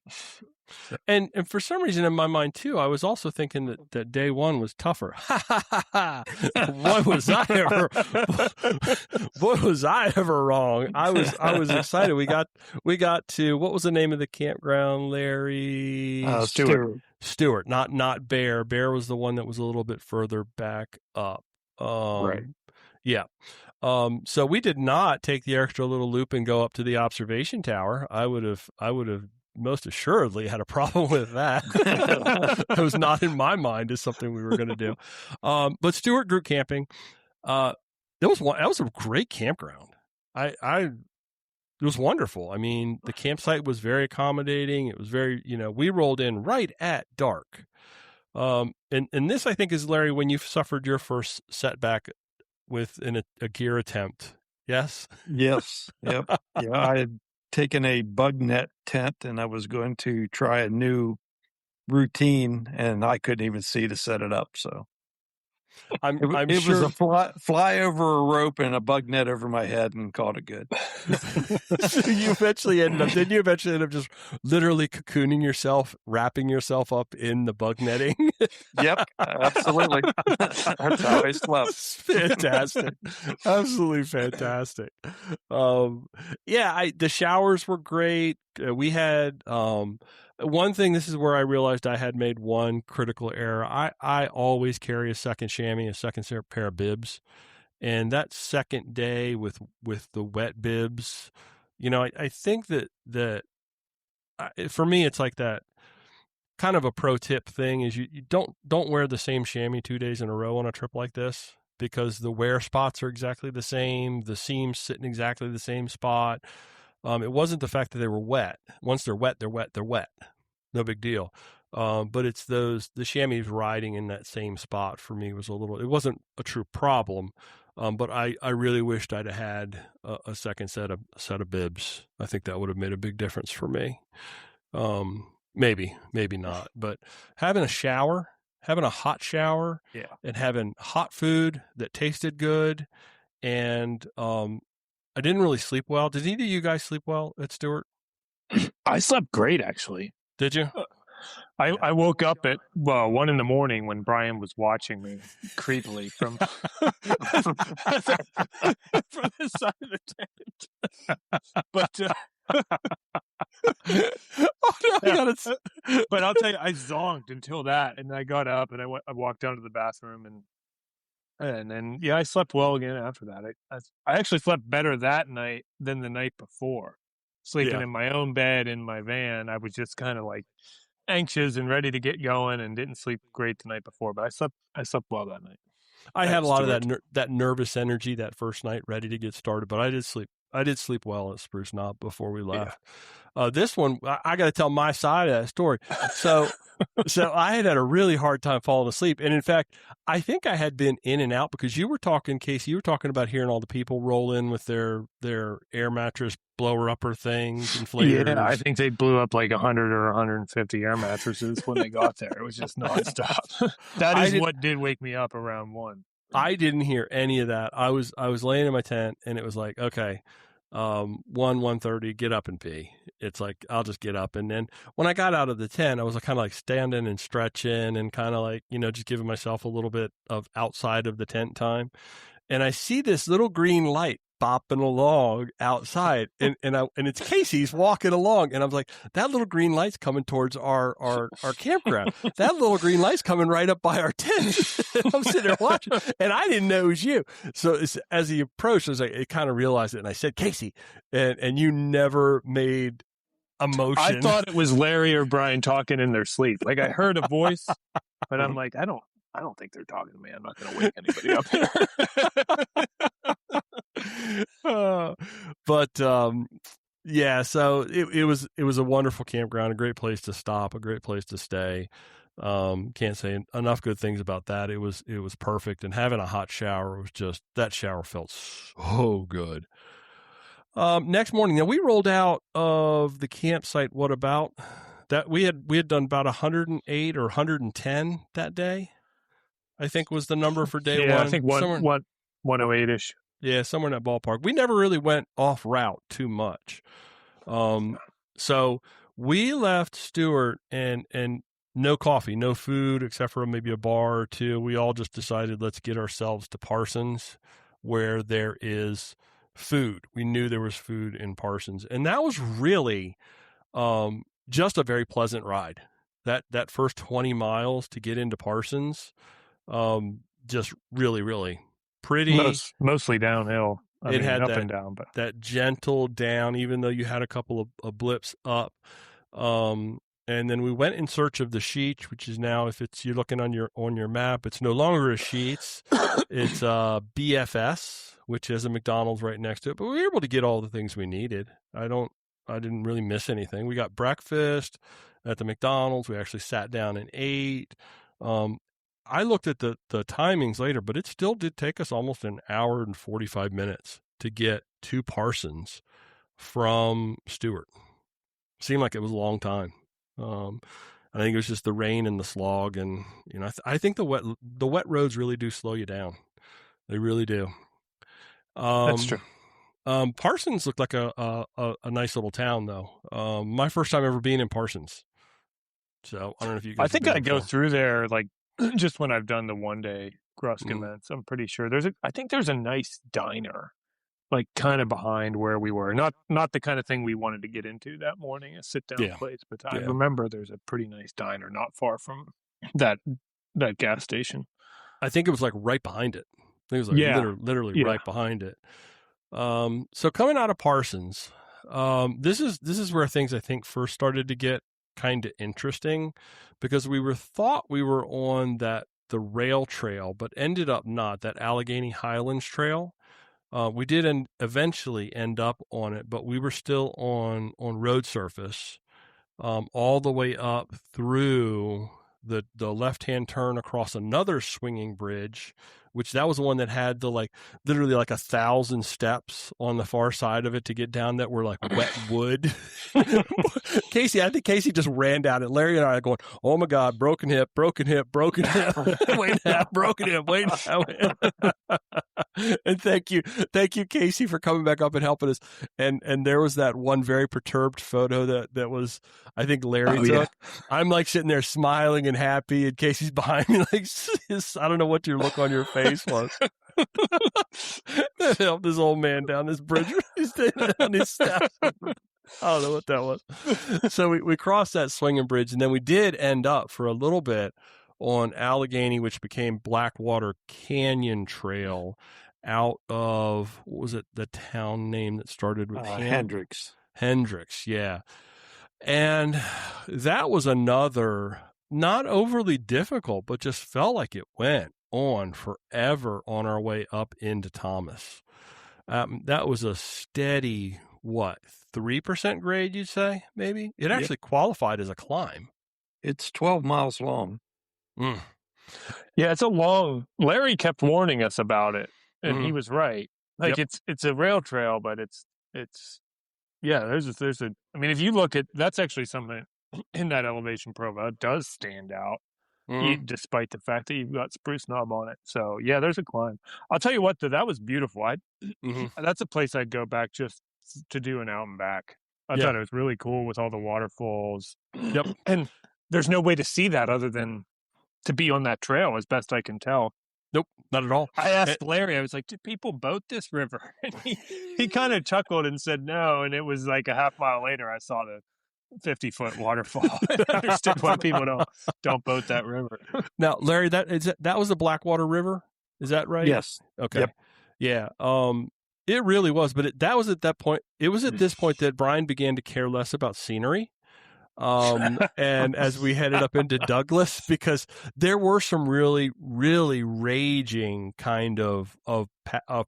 And for some reason in my mind too, I was also thinking that day one was tougher. What was I ever? What was I ever wrong? I was excited. We got to, what was the name of the campground, Larry? Stewart, not Bear. Bear was the one that was a little bit further back up. Right. Yeah. So we did not take the extra little loop and go up to the observation tower. I would have most assuredly had a problem with that. It was not in my mind as something we were going to do. But Stewart group camping, that was a great campground. It was wonderful. I mean, the campsite was very accommodating. It was very, we rolled in right at dark. And this, I think, is, Larry, when you suffered your first setback with a gear attempt. Yes? Yes. Yep. Yeah, I had taken a bug net tent and I was going to try a new routine and I couldn't even see to set it up. So it was a fly over a rope and a bug net over my head and called it good. So you eventually ended up just literally cocooning yourself, wrapping yourself up in the bug netting? Yep, absolutely. That's how I slept. Fantastic. Absolutely fantastic. The showers were great. We had, one thing, this is where I realized I had made one critical error. I always carry a second chamois, a second pair of bibs. And that second day with the wet bibs, I think that for me, it's like that kind of a pro tip thing is you don't wear the same chamois 2 days in a row on a trip like this, because the wear spots are exactly the same. The seams sit in exactly the same spot. It wasn't the fact that they were wet. Once they're wet, they're wet. They're wet. No big deal. But it's the chamois riding in that same spot for me it wasn't a true problem. But I really wished I'd have had a second set of bibs. I think that would have made a big difference for me. Maybe not. But having a hot shower, and having hot food that tasted good, and I didn't really sleep well. Did either of you guys sleep well at Stewart? I slept great, actually. Did you? I woke up at 1 a.m. when Brian was watching me creepily from the side of the tent. But but I'll tell you, I zonked until that, and I got up and I walked down to the bathroom and then I slept well again after that. I actually slept better that night than the night before. Sleeping in my own bed in my van, I was just kind of like anxious and ready to get going, and didn't sleep great the night before. But I slept well that night. I had a lot of that nervous energy that first night, ready to get started. But I did sleep well at Spruce Knob before we left. This one, I got to tell my side of that story. So I had a really hard time falling asleep. And in fact, I think I had been in and out, because Casey, you were talking about hearing all the people roll in with their air mattress blower upper things, inflators. Yeah, I think they blew up like 100 or 150 air mattresses when they got there. It was just nonstop. That is what did wake me up around 1. I didn't hear any of that. I was laying in my tent, and it was like, okay, 1:30, get up and pee. It's like, I'll just get up. And then when I got out of the tent, I was kind of like standing and stretching and kind of like, just giving myself a little bit of outside of the tent time. And I see this little green light bopping along outside, and it's Casey's walking along, and I was like, that little green light's coming towards our campground. That little green light's coming right up by our tent. I'm sitting there watching, and I didn't know it was you. So as he approached, I kind of realized it, and I said, Casey, and you never made a motion. I thought it was Larry or Brian talking in their sleep. Like, I heard a voice, but I'm like, I don't think they're talking to me. I'm not going to wake anybody up here. So it was a wonderful campground, a great place to stop, a great place to stay. Can't say enough good things about that. It was perfect, and having a hot shower that shower felt so good. Next morning, now we rolled out of the campsite. What about that? We had done about 108 or 110 that day, I think was the number for day one. I think 108-ish. Yeah, somewhere in that ballpark. We never really went off route too much. So we left Stewart and no coffee, no food, except for maybe a bar or two. We all just decided, let's get ourselves to Parsons, where there is food. We knew there was food in Parsons. And that was really just a very pleasant ride. That first 20 miles to get into Parsons, just really, really pretty. Mostly downhill. It had up and down, but that gentle down, even though you had a couple of blips up. And then we went in search of the Sheets, which is now, if you're looking on your map, it's no longer a Sheets. It's BFS, which has a McDonald's right next to it. But we were able to get all the things we needed. I didn't really miss anything. We got breakfast at the McDonald's. We actually sat down and ate. I looked at the timings later, but it still did take us almost an hour and 45 minutes to get to Parsons from Stewart. Seemed like it was a long time. I think it was just the rain and the slog, and I think the wet roads really do slow you down. They really do. That's true. Parsons looked like a nice little town, though. My first time ever being in Parsons. So I don't know if you guys. I think I go through there like just when I've done the one-day GRUSK events. I'm pretty sure I think there's a nice diner, like kind of behind where we were. Not the kind of thing we wanted to get into that morning, a sit-down place, but I remember there's a pretty nice diner not far from that gas station. I think it was like right behind it. I think it was like literally right behind it. So coming out of Parsons, this is where things I think first started to get kind of interesting, because we thought we were on the rail trail, but ended up not, that Allegheny Highlands Trail. We did eventually end up on it, but we were still on road surface, all the way up through the left-hand turn across another swinging bridge, which that was the one that had the literally 1,000 steps on the far side of it to get down that were like wet wood. I think Casey just ran down it. Larry and I are going, oh my God, broken hip, wait a half, broken hip, wait a half. And thank you, Casey, for coming back up and helping us. And there was that one very perturbed photo that was, I think Larry took. Yeah. I'm like sitting there smiling and happy, and Casey's behind me like, I don't know what your look on your face was. Help this old man down this bridge. He's standing on his steps. I don't know what that was. So we crossed that swinging bridge, and then we did end up for a little bit on Allegheny, which became Blackwater Canyon Trail, out of, what was it, the town name that started with Hendricks. Hendricks, yeah. And that was another, not overly difficult, but just felt like it went on forever on our way up into Thomas. That was a steady, 3% grade, you'd say, maybe? It actually qualified as a climb. It's 12 miles long. Mm. Yeah, it's a long. Larry kept warning us about it, and he was right. Like it's a rail trail, but it's there's a. I mean, if you look at, that's actually something in that elevation profile, it does stand out, despite the fact that you've got Spruce Knob on it. So yeah, there's a climb. I'll tell you what, though, that was beautiful. That's a place I'd go back just to do an out and back. I thought it was really cool with all the waterfalls. Yep, and there's no way to see that other than to be on that trail, as best I can tell. Nope, not at all. I asked Larry, I was like, do people boat this river? And he kind of chuckled and said no. And it was like a half mile later, I saw the 50-foot waterfall. I understood why people don't boat that river. Now, Larry, that was the Blackwater River? Is that right? Yes. Okay. Yep. Yeah. It really was. But that was at that point. It was at this point that Brian began to care less about scenery. And as we headed up into Douglas, because there were some really, really raging kind of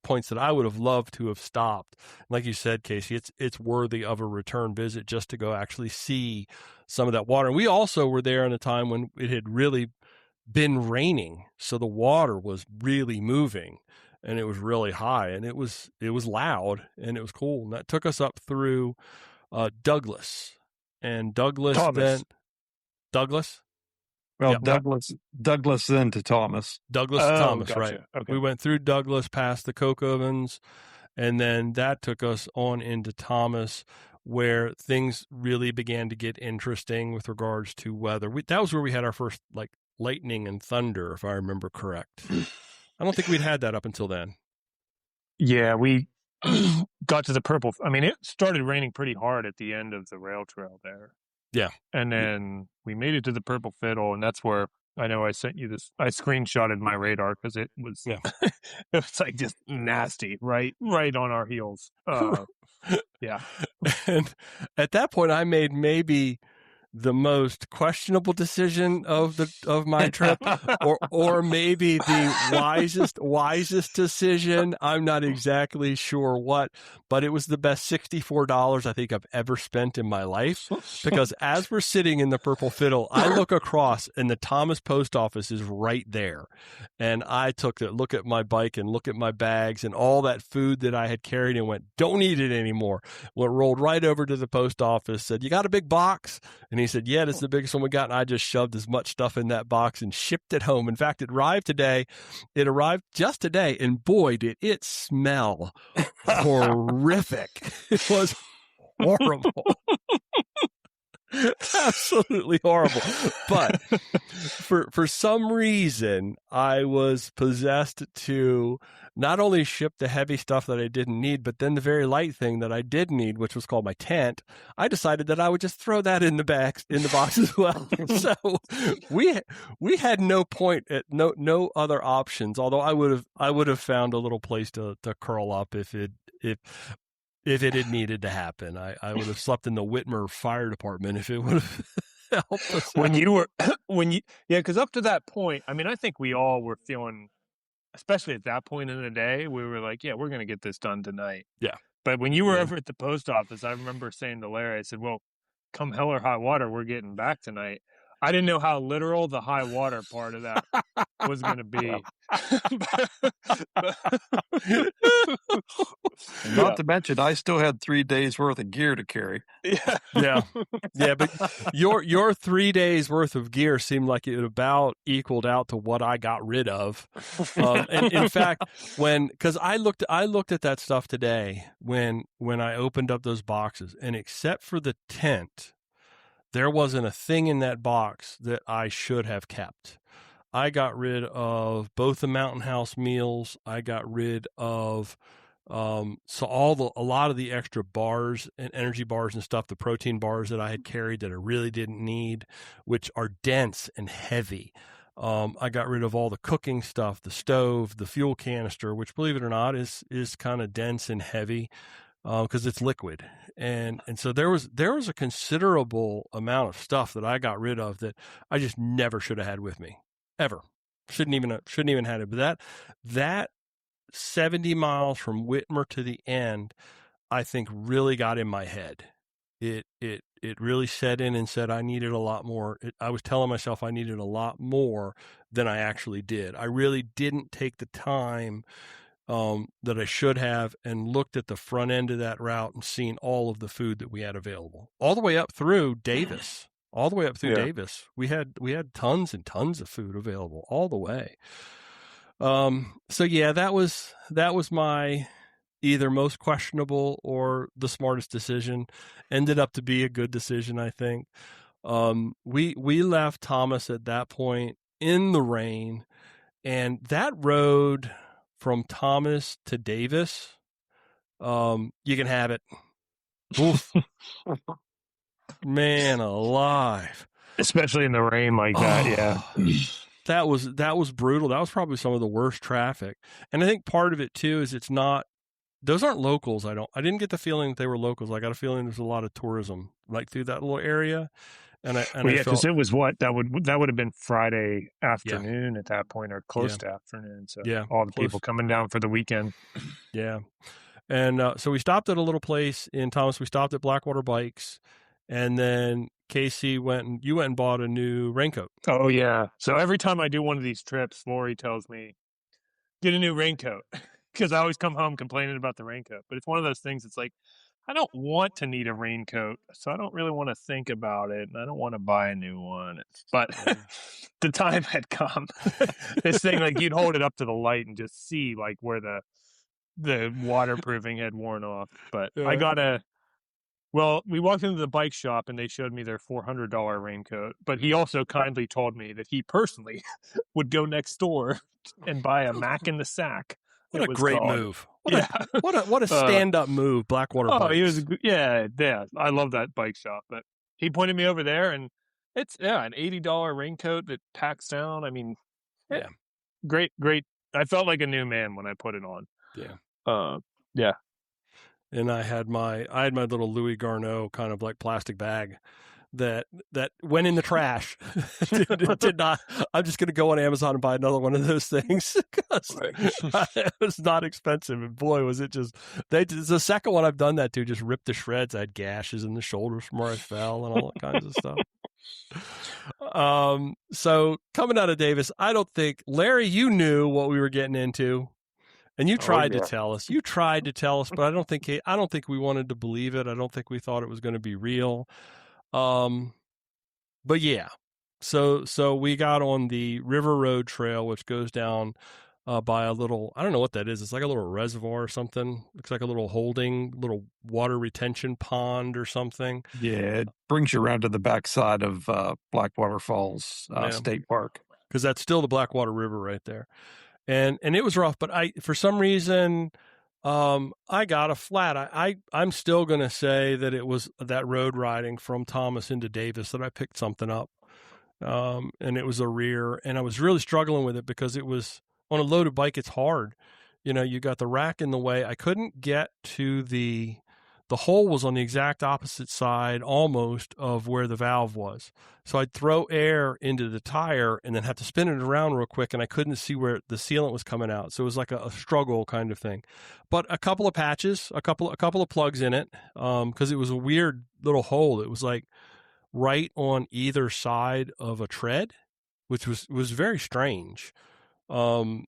points that I would have loved to have stopped. Like you said, Casey, it's worthy of a return visit just to go actually see some of that water. And we also were there in a time when it had really been raining, so the water was really moving, and it was really high, and it was loud, and it was cool. And that took us up through Douglas. And Douglas. Well, Yep. Douglas then to Thomas. Douglas to Thomas, gotcha. right. Okay. We went through Douglas past the coke ovens, and then that took us on into Thomas, where things really began to get interesting with regards to weather. That was where we had our first like lightning and thunder, if I remember correct. I don't think we'd had that up until then. Yeah, we got to the purple. I mean, it started raining pretty hard at the end of the rail trail there. Yeah. And then we made it to the Purple Fiddle, and that's where I know I sent you this. I screenshotted my radar because it was, it was like just nasty, right on our heels. Yeah. And at that point, I made maybe the most questionable decision of my trip, or maybe the wisest decision. I'm not exactly sure what, but it was the best $64 I think I've ever spent in my life, because as we're sitting in the Purple Fiddle, I look across and the Thomas post office is right there. And I took a look at my bike and look at my bags and all that food that I had carried and went, don't eat it anymore. Well, it rolled right over to the post office, said, you got a big box? And he said, yeah, that's the biggest one we got. And I just shoved as much stuff in that box and shipped it home. In fact, it arrived today. It arrived just today. And boy, did it smell horrific. It was horrible. Absolutely horrible. But for some reason, I was possessed to not only ship the heavy stuff that I didn't need, but then the very light thing that I did need, which was called my tent. I decided that I would just throw that in the box as well. So we had no point at no other options. Although I would have found a little place to curl up if it had needed to happen. I would have slept in the Whitmer Fire Department if it would have helped us. Because up to that point, I mean, I think we all were feeling, especially at that point in the day, we were like, yeah, we're going to get this done tonight. Yeah. But when you were over at the post office, I remember saying to Larry, I said, well, come hell or high water, we're getting back tonight. I didn't know how literal the high water part of that was going to be. Not to mention, I still had 3 days worth of gear to carry. Yeah. But your 3 days worth of gear seemed like it about equaled out to what I got rid of. And in fact, because I looked at that stuff today when I opened up those boxes, and except for the tent, there wasn't a thing in that box that I should have kept. I got rid of both the Mountain House meals. I got rid of a lot of the extra bars and energy bars and stuff, the protein bars that I had carried that I really didn't need, which are dense and heavy. I got rid of all the cooking stuff, the stove, the fuel canister, which, believe it or not, is kind of dense and heavy because it's liquid. And so there was a considerable amount of stuff that I got rid of that I just never should have had with me, ever. Shouldn't even had it. But that 70 miles from Whitmer to the end, I think really got in my head. It really set in and said I needed a lot more. I was telling myself I needed a lot more than I actually did. I really didn't take the time that I should have, and looked at the front end of that route and seen all of the food that we had available, all the way up through Davis. Davis, we had tons and tons of food available all the way. So yeah, that was my either most questionable or the smartest decision. Ended up to be a good decision, I think. We left Thomas at that point in the rain, and that road from Thomas to Davis, you can have it. Oof. Man alive. Especially in the rain like that, yeah. That was brutal. That was probably some of the worst traffic. And I think part of it too is those aren't locals. I didn't get the feeling that they were locals. I got a feeling there's a lot of tourism like through that little area. Because it was that would have been Friday afternoon at that point, or close to afternoon. So all the people coming down for the weekend. Yeah. And so we stopped at a little place in Thomas. We stopped at Blackwater Bikes, and then Casey you went and bought a new raincoat. Oh yeah. So every time I do one of these trips, Lori tells me, get a new raincoat, because I always come home complaining about the raincoat. But it's one of those things. It's like, I don't want to need a raincoat, so I don't really want to think about it, and I don't want to buy a new one. But the time had come. This thing, like, you'd hold it up to the light and just see, like, where the waterproofing had worn off. But I got we walked into the bike shop and they showed me their $400 raincoat. But he also kindly told me that he personally would go next door and buy a Mac in the Sack. What a great move! What a stand-up move, Blackwater. Oh, Bikes. he was yeah. I love that bike shop. But he pointed me over there, and it's an $80 raincoat that packs down. I mean, great. I felt like a new man when I put it on. Yeah. And I had my little Louis Garneau kind of like plastic bag that went in the trash. did not. I'm just going to go on Amazon and buy another one of those things because it was not expensive. And boy, was it just the second one I've done that to just ripped to shreds. I had gashes in the shoulders from where I fell and all that kinds of stuff. So coming out of Davis, I don't think, Larry, you knew what we were getting into. And you tried to tell us. You tried to tell us, but I don't think we wanted to believe it. I don't think we thought it was going to be real. But yeah. So we got on the River Road Trail, which goes down by a little, I don't know what that is. It's like a little reservoir or something. Looks like a little water retention pond or something. Yeah, it brings you around to the backside of Blackwater Falls State Park. Because that's still the Blackwater River right there. And it was rough, but for some reason, I got a flat. I'm still going to say that it was that road riding from Thomas into Davis that I picked something up. And it was a rear, and I was really struggling with it because it was on a loaded bike. It's hard. You got the rack in the way. I couldn't get to the hole was on the exact opposite side almost of where the valve was. So I'd throw air into the tire and then have to spin it around real quick, and I couldn't see where the sealant was coming out. So it was like a struggle kind of thing. But a couple of patches, a couple of plugs in it, because it was a weird little hole. It was like right on either side of a tread, which was very strange. And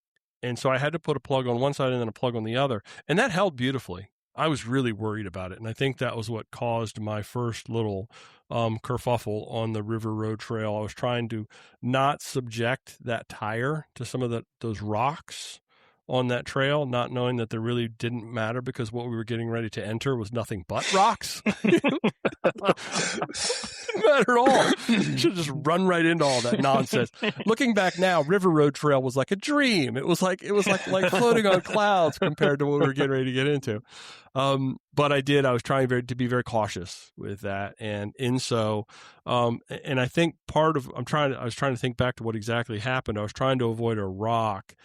so I had to put a plug on one side and then a plug on the other, and that held beautifully. I was really worried about it, and I think that was what caused my first little kerfuffle on the River Road Trail. I was trying to not subject that tire to some of those rocks on that trail, not knowing that they really didn't matter because what we were getting ready to enter was nothing but rocks. Didn't matter at all. Should just run right into all that nonsense. Looking back now, River Road Trail was like a dream. It was like floating on clouds compared to what we were getting ready to get into. But I was trying to be very cautious with that. And I think I was trying to think back to what exactly happened. I was trying to avoid a rock,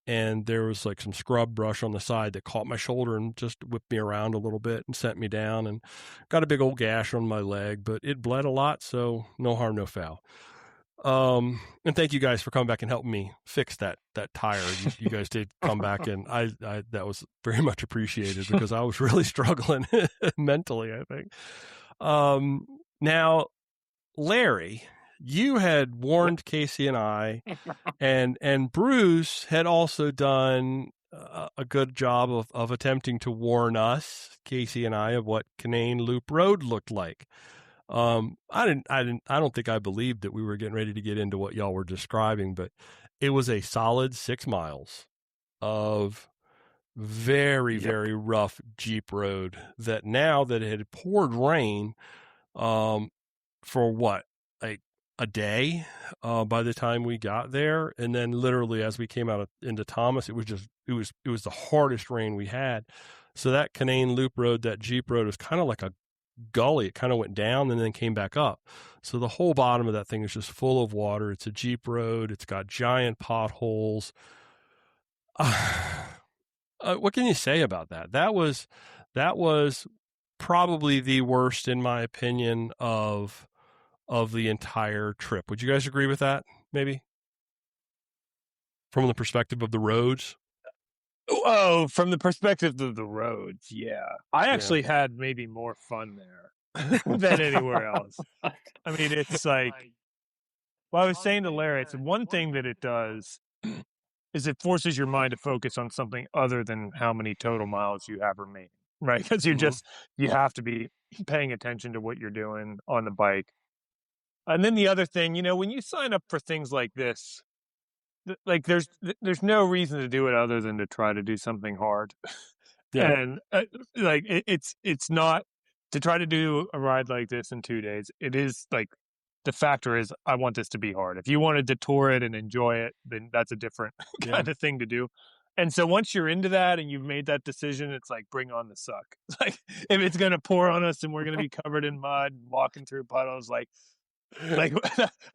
and there was like some scrub brush on the side that caught my shoulder and just whipped me around a little bit and sent me down, and got a big old gash on my leg, but it bled a lot. So no harm, no foul. And thank you guys for coming back and helping me fix that tire. You guys did come back, and I that was very much appreciated because I was really struggling mentally, I think. Now, Larry, you had warned Casey and I, and Bruce had also done a good job of attempting to warn us, Casey and I, of what Canane Loop Road looked like. I don't think I believed that we were getting ready to get into what y'all were describing, but it was a solid 6 miles of very, very rough Jeep road that now that it had poured rain, for what, like a day, by the time we got there. And then literally as we came out into Thomas, it was the hardest rain we had. So that Canane Loop Road, that Jeep road, was kind of like a gully. It kind of went down and then came back up. So the whole bottom of that thing is just full of water. It's a Jeep road. It's got giant potholes. What can you say about that? That was probably the worst, in my opinion, of the entire trip. Would you guys agree with that? Maybe from the perspective of the roads. Oh, from the perspective of the roads, yeah. I actually had maybe more fun there than anywhere else. I mean, it's like, well, I was saying to Larry, it's one thing that it does is it forces your mind to focus on something other than how many total miles you have remaining, right? Because you have to be paying attention to what you're doing on the bike. And then the other thing, when you sign up for things like this, like there's no reason to do it other than to try to do something hard. Yeah. And it's not to try to do a ride like this in 2 days. It is like, the factor is, I want this to be hard. If you wanted to tour it and enjoy it, then that's a different kind of thing to do. And so once you're into that and you've made that decision, it's like, bring on the suck. It's like, if it's going to pour on us and we're going to be covered in mud, walking through puddles, like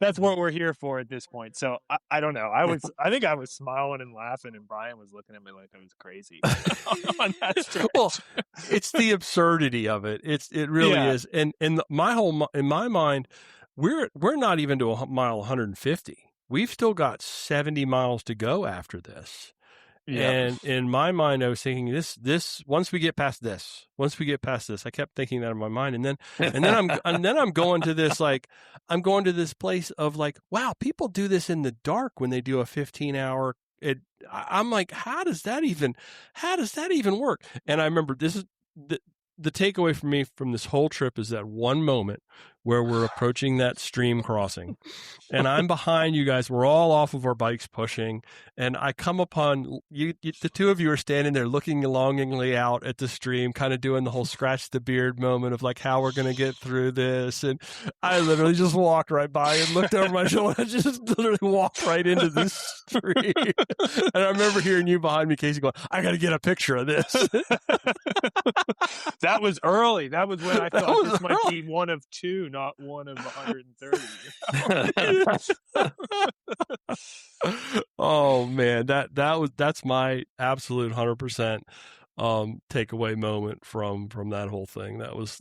that's what we're here for at this point. So I don't know. I think I was smiling and laughing, and Brian was looking at me like I was crazy on that stretch. Well, it's the absurdity of it. It really is. And in my mind, we're not even to mile 150. We've still got 70 miles to go after this. Yeah. And in my mind, I was thinking this once we get past this, I kept thinking that in my mind. And then I'm going to this, I'm going to this place of like, wow, people do this in the dark when they do a 15-hour. I'm like, how does that even work? And I remember this is the takeaway for me from this whole trip is that one moment where we're approaching that stream crossing and I'm behind you guys. We're all off of our bikes pushing. And I come upon you, the two of you are standing there looking longingly out at the stream, kind of doing the whole scratch the beard moment of like how we're going to get through this. And I literally just walked right by and looked over my shoulder. I just literally walked right into this stream. And I remember hearing you behind me, Casey, going, I got to get a picture of this. That was early. That was when I thought this might be one of two, not one of 130. Oh man, that's my absolute 100% takeaway moment from that whole thing. That was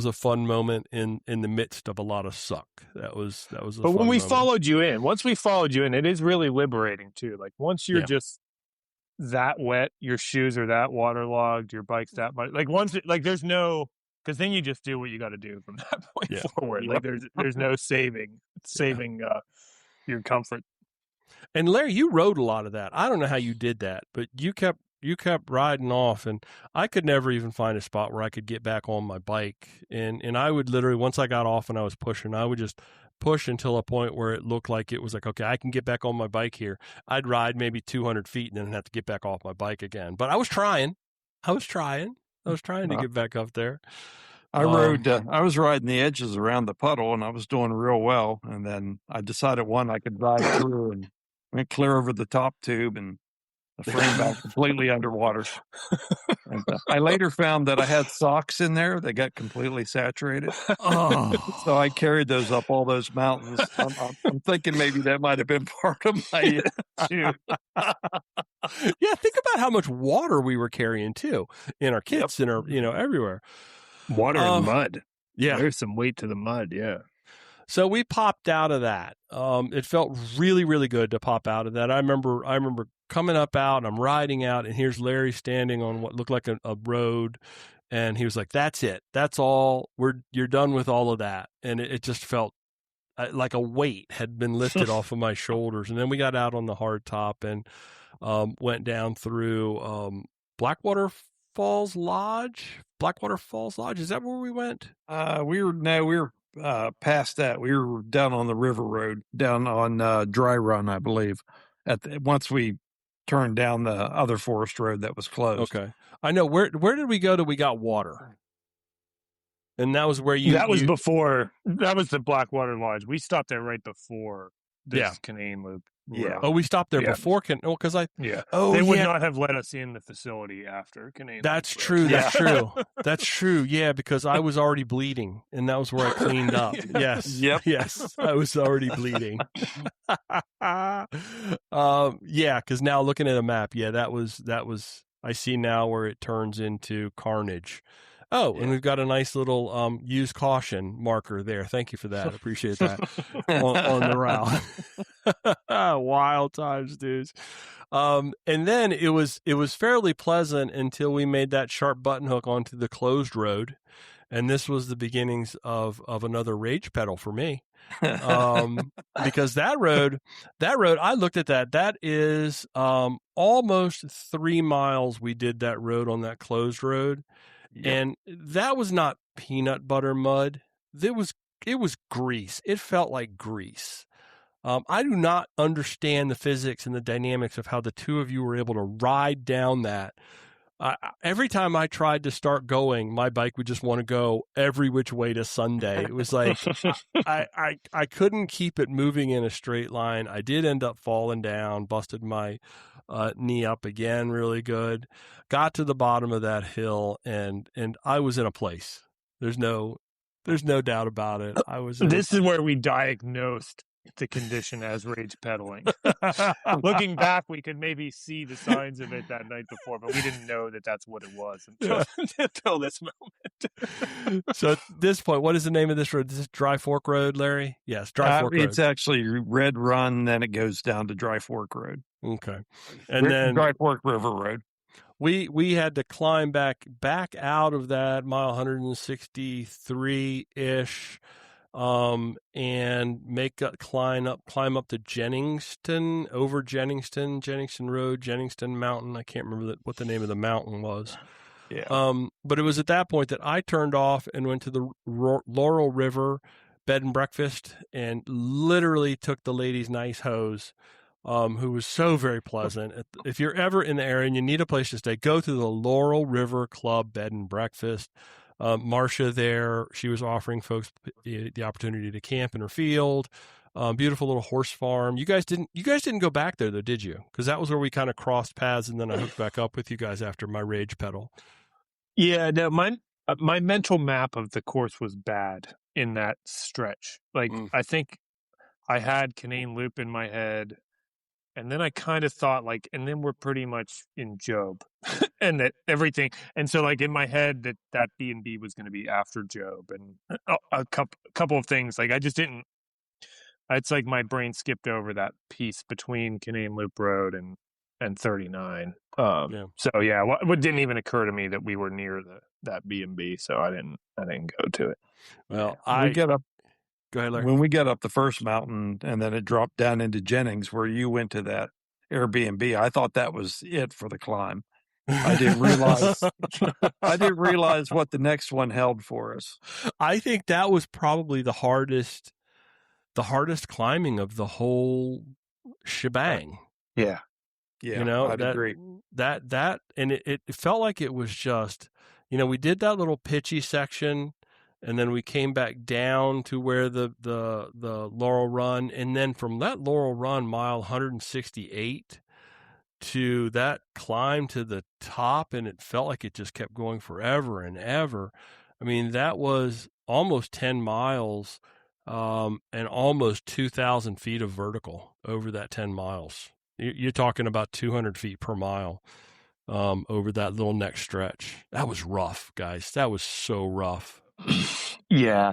a fun moment in the midst of a lot of suck. That was a But fun when we moment. once we followed you in, it is really liberating too. Like once you're just that wet, your shoes are that waterlogged, your bike's that much. Like there's no, because then you just do what you got to do from that point forward. Like there's no saving your comfort. And Larry, you rode a lot of that. I don't know how you did that, but you kept riding off, and I could never even find a spot where I could get back on my bike. And I would literally, once I got off and I was pushing, I would just push until a point where it looked like it was like, okay, I can get back on my bike here. I'd ride maybe 200 feet and then have to get back off my bike again. But I was trying to get back up there. I was riding the edges around the puddle and I was doing real well. And then I decided I could drive through and went clear over the top tube and the frame back completely underwater. And, I later found that I had socks in there that got completely saturated. So I carried those up all those mountains. I'm thinking maybe that might have been part of my shoe. Yeah, think about how much water we were carrying too in our kits and our everywhere. Water and mud. Yeah, there's some weight to the mud. Yeah. So we popped out of that. It felt really, really good to pop out of that. I remember coming up out and I'm riding out and here's Larry standing on what looked like a road. And he was like, that's it. That's all. You're done with all of that. And it just felt like a weight had been lifted off of my shoulders. And then we got out on the hard top and went down through Blackwater Falls Lodge. Is that where we went? We were past that. We were down on the river road, down on Dry Run, I believe. Once we turned down the other forest road that was closed. Okay, I know. Where did we go till we got water? And that was where before. That was the Blackwater Lodge. We stopped there right before this Canane Loop. Yeah. Oh, we stopped there before because they would not have let us in the facility after Canane. That's true. That's true. That's true. Yeah, because I was already bleeding, and that was where I cleaned up. Yes. Yep. Yes, I was already bleeding. Because now looking at a map, that was. I see now where it turns into carnage. Oh, and we've got a nice little use caution marker there. Thank you for that. I appreciate that on the route. Wild times, dudes. And then it was fairly pleasant until we made that sharp button hook onto the closed road. And this was the beginnings of another rage pedal for me. Because that road, I looked at that is almost 3 miles we did that road on that closed road. Yep. And that was not peanut butter mud. It was grease. It felt like grease. I do not understand the physics and the dynamics of how the two of you were able to ride down that. Every time I tried to start going, my bike would just want to go every which way to Sunday. It was like I couldn't keep it moving in a straight line. I did end up falling down, busted my knee up again really good. Got to the bottom of that hill, and I was in a place. There's no doubt about it. This is where we diagnosed the condition as rage pedaling. Looking back, we could maybe see the signs of it that night before, but we didn't know that that's what it was until this moment. So at this point, what is the name of this road? Is this Dry Fork Road, Larry? Yes, Dry Fork Road. It's actually Red Run, then it goes down to Dry Fork Road. Okay. And then Dry Fork River Road. We had to climb back out of that mile 163-ish. And climb up to Jenningston, over Jenningston Road, Jenningston Mountain. I can't remember what the name of the mountain was. Yeah. But it was at that point that I turned off and went to the Laurel River bed and breakfast and literally took the lady's nice hose, who was so very pleasant. If you're ever in the area and you need a place to stay, go to the Laurel River Club bed and breakfast. Marcia there, she was offering folks the opportunity to camp in her field. Beautiful little horse farm. You guys didn't go back there though, did you? Because that was where we kind of crossed paths, and then I hooked back up with you guys after my rage pedal. Yeah, no, my mental map of the course was bad in that stretch. Like I think I had Canane Loop in my head. And then I kind of thought and then we're pretty much in Job and that everything. And so in my head that B&B was going to be after Job, and a couple of things. It's like my brain skipped over that piece between Canane Loop Road and 39. So yeah, what didn't even occur to me that we were near that B&B. So I didn't go to it. Well, we get up. Go ahead, Larry. When we got up the first mountain and then it dropped down into Jennings where you went to that Airbnb, I thought that was it for the climb. I didn't realize what the next one held for us. I think that was probably the hardest climbing of the whole shebang. Yeah. I'd agree. That and it felt like it was just, we did that little pitchy section. And then we came back down to where the Laurel Run, and then from that Laurel Run, mile 168, to that climb to the top, and it felt like it just kept going forever and ever. I mean, that was almost 10 miles and almost 2,000 feet of vertical over that 10 miles. You're talking about 200 feet per mile over that little next stretch. That was rough, guys. That was so rough. Yeah,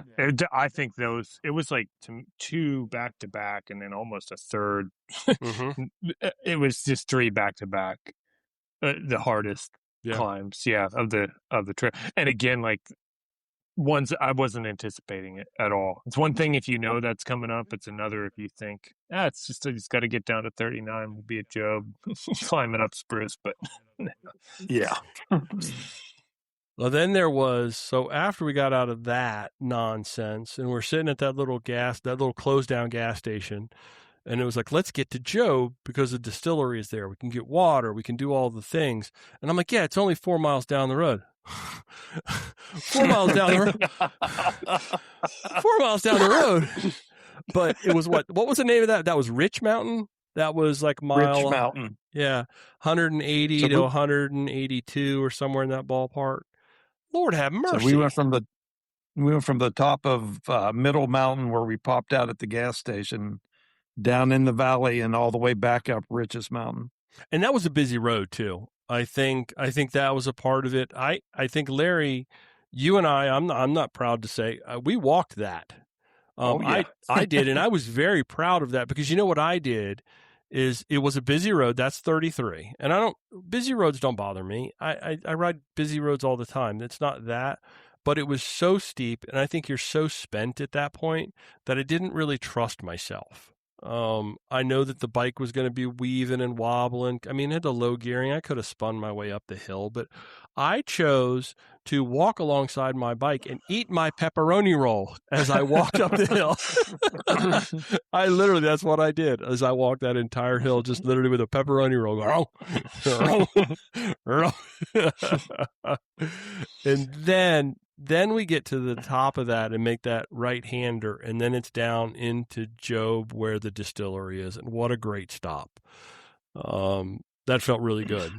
I think it was like 2 back to back, and then almost a third. Mm-hmm. It was just 3 back to back, the hardest climbs, of the trail. And again, ones I wasn't anticipating it at all. It's one thing if you know that's coming up. It's another if you think, it's just I just got to get down to 39. We'll be at Job, climbing up Spruce, but yeah. Well, then so after we got out of that nonsense and we're sitting at that little closed down gas station, and it was like, let's get to Job because the distillery is there. We can get water. We can do all the things. And I'm like, yeah, it's only 4 miles down the road. 4 miles down the road. 4 miles down the road. But it was what was the name of that? That was Rich Mountain. That was like mile. Rich Mountain. Yeah. 180 to 182 or somewhere in that ballpark. Lord have mercy. So we went from the top of Middle Mountain where we popped out at the gas station down in the valley and all the way back up Rich's Mountain. And that was a busy road too. I think that was a part of it. I think Larry, you and I'm not proud to say we walked that. I did, and I was very proud of that because you know what I did is it was a busy road. That's 33. And busy roads don't bother me. I ride busy roads all the time. It's not that. but it was so steep, and I think you're so spent at that point that I didn't really trust myself. I know that the bike was going to be weaving and wobbling. I mean, it had the low gearing. I could have spun my way up the hill, but I chose to walk alongside my bike and eat my pepperoni roll as I walked up the hill. That's what I did as I walked that entire hill, just literally with a pepperoni roll going, and then we get to the top of that and make that right-hander, and then it's down into Job where the distillery is, and what a great stop. That felt really good.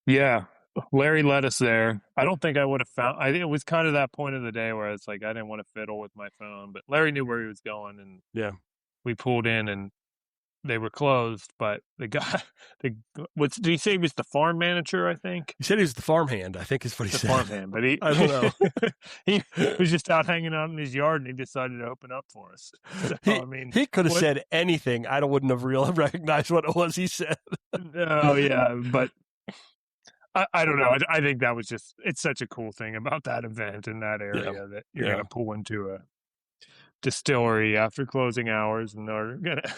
Yeah, Larry led us there. I don't think I would have found. I think it was kind of that point of the day where it's like I didn't want to fiddle with my phone, but Larry knew where he was going, and we pulled in, and they were closed. But the guy, did he say he was the farm manager? I think he said he was the farmhand. I think is what he said. Farmhand, but I don't know. He was just out hanging out in his yard, and he decided to open up for us. So, he could have said anything. I wouldn't have really recognized what it was he said. Oh yeah, but. I don't know. I think that was it's such a cool thing about that event in that area that you're going to pull into a distillery after closing hours and they're going to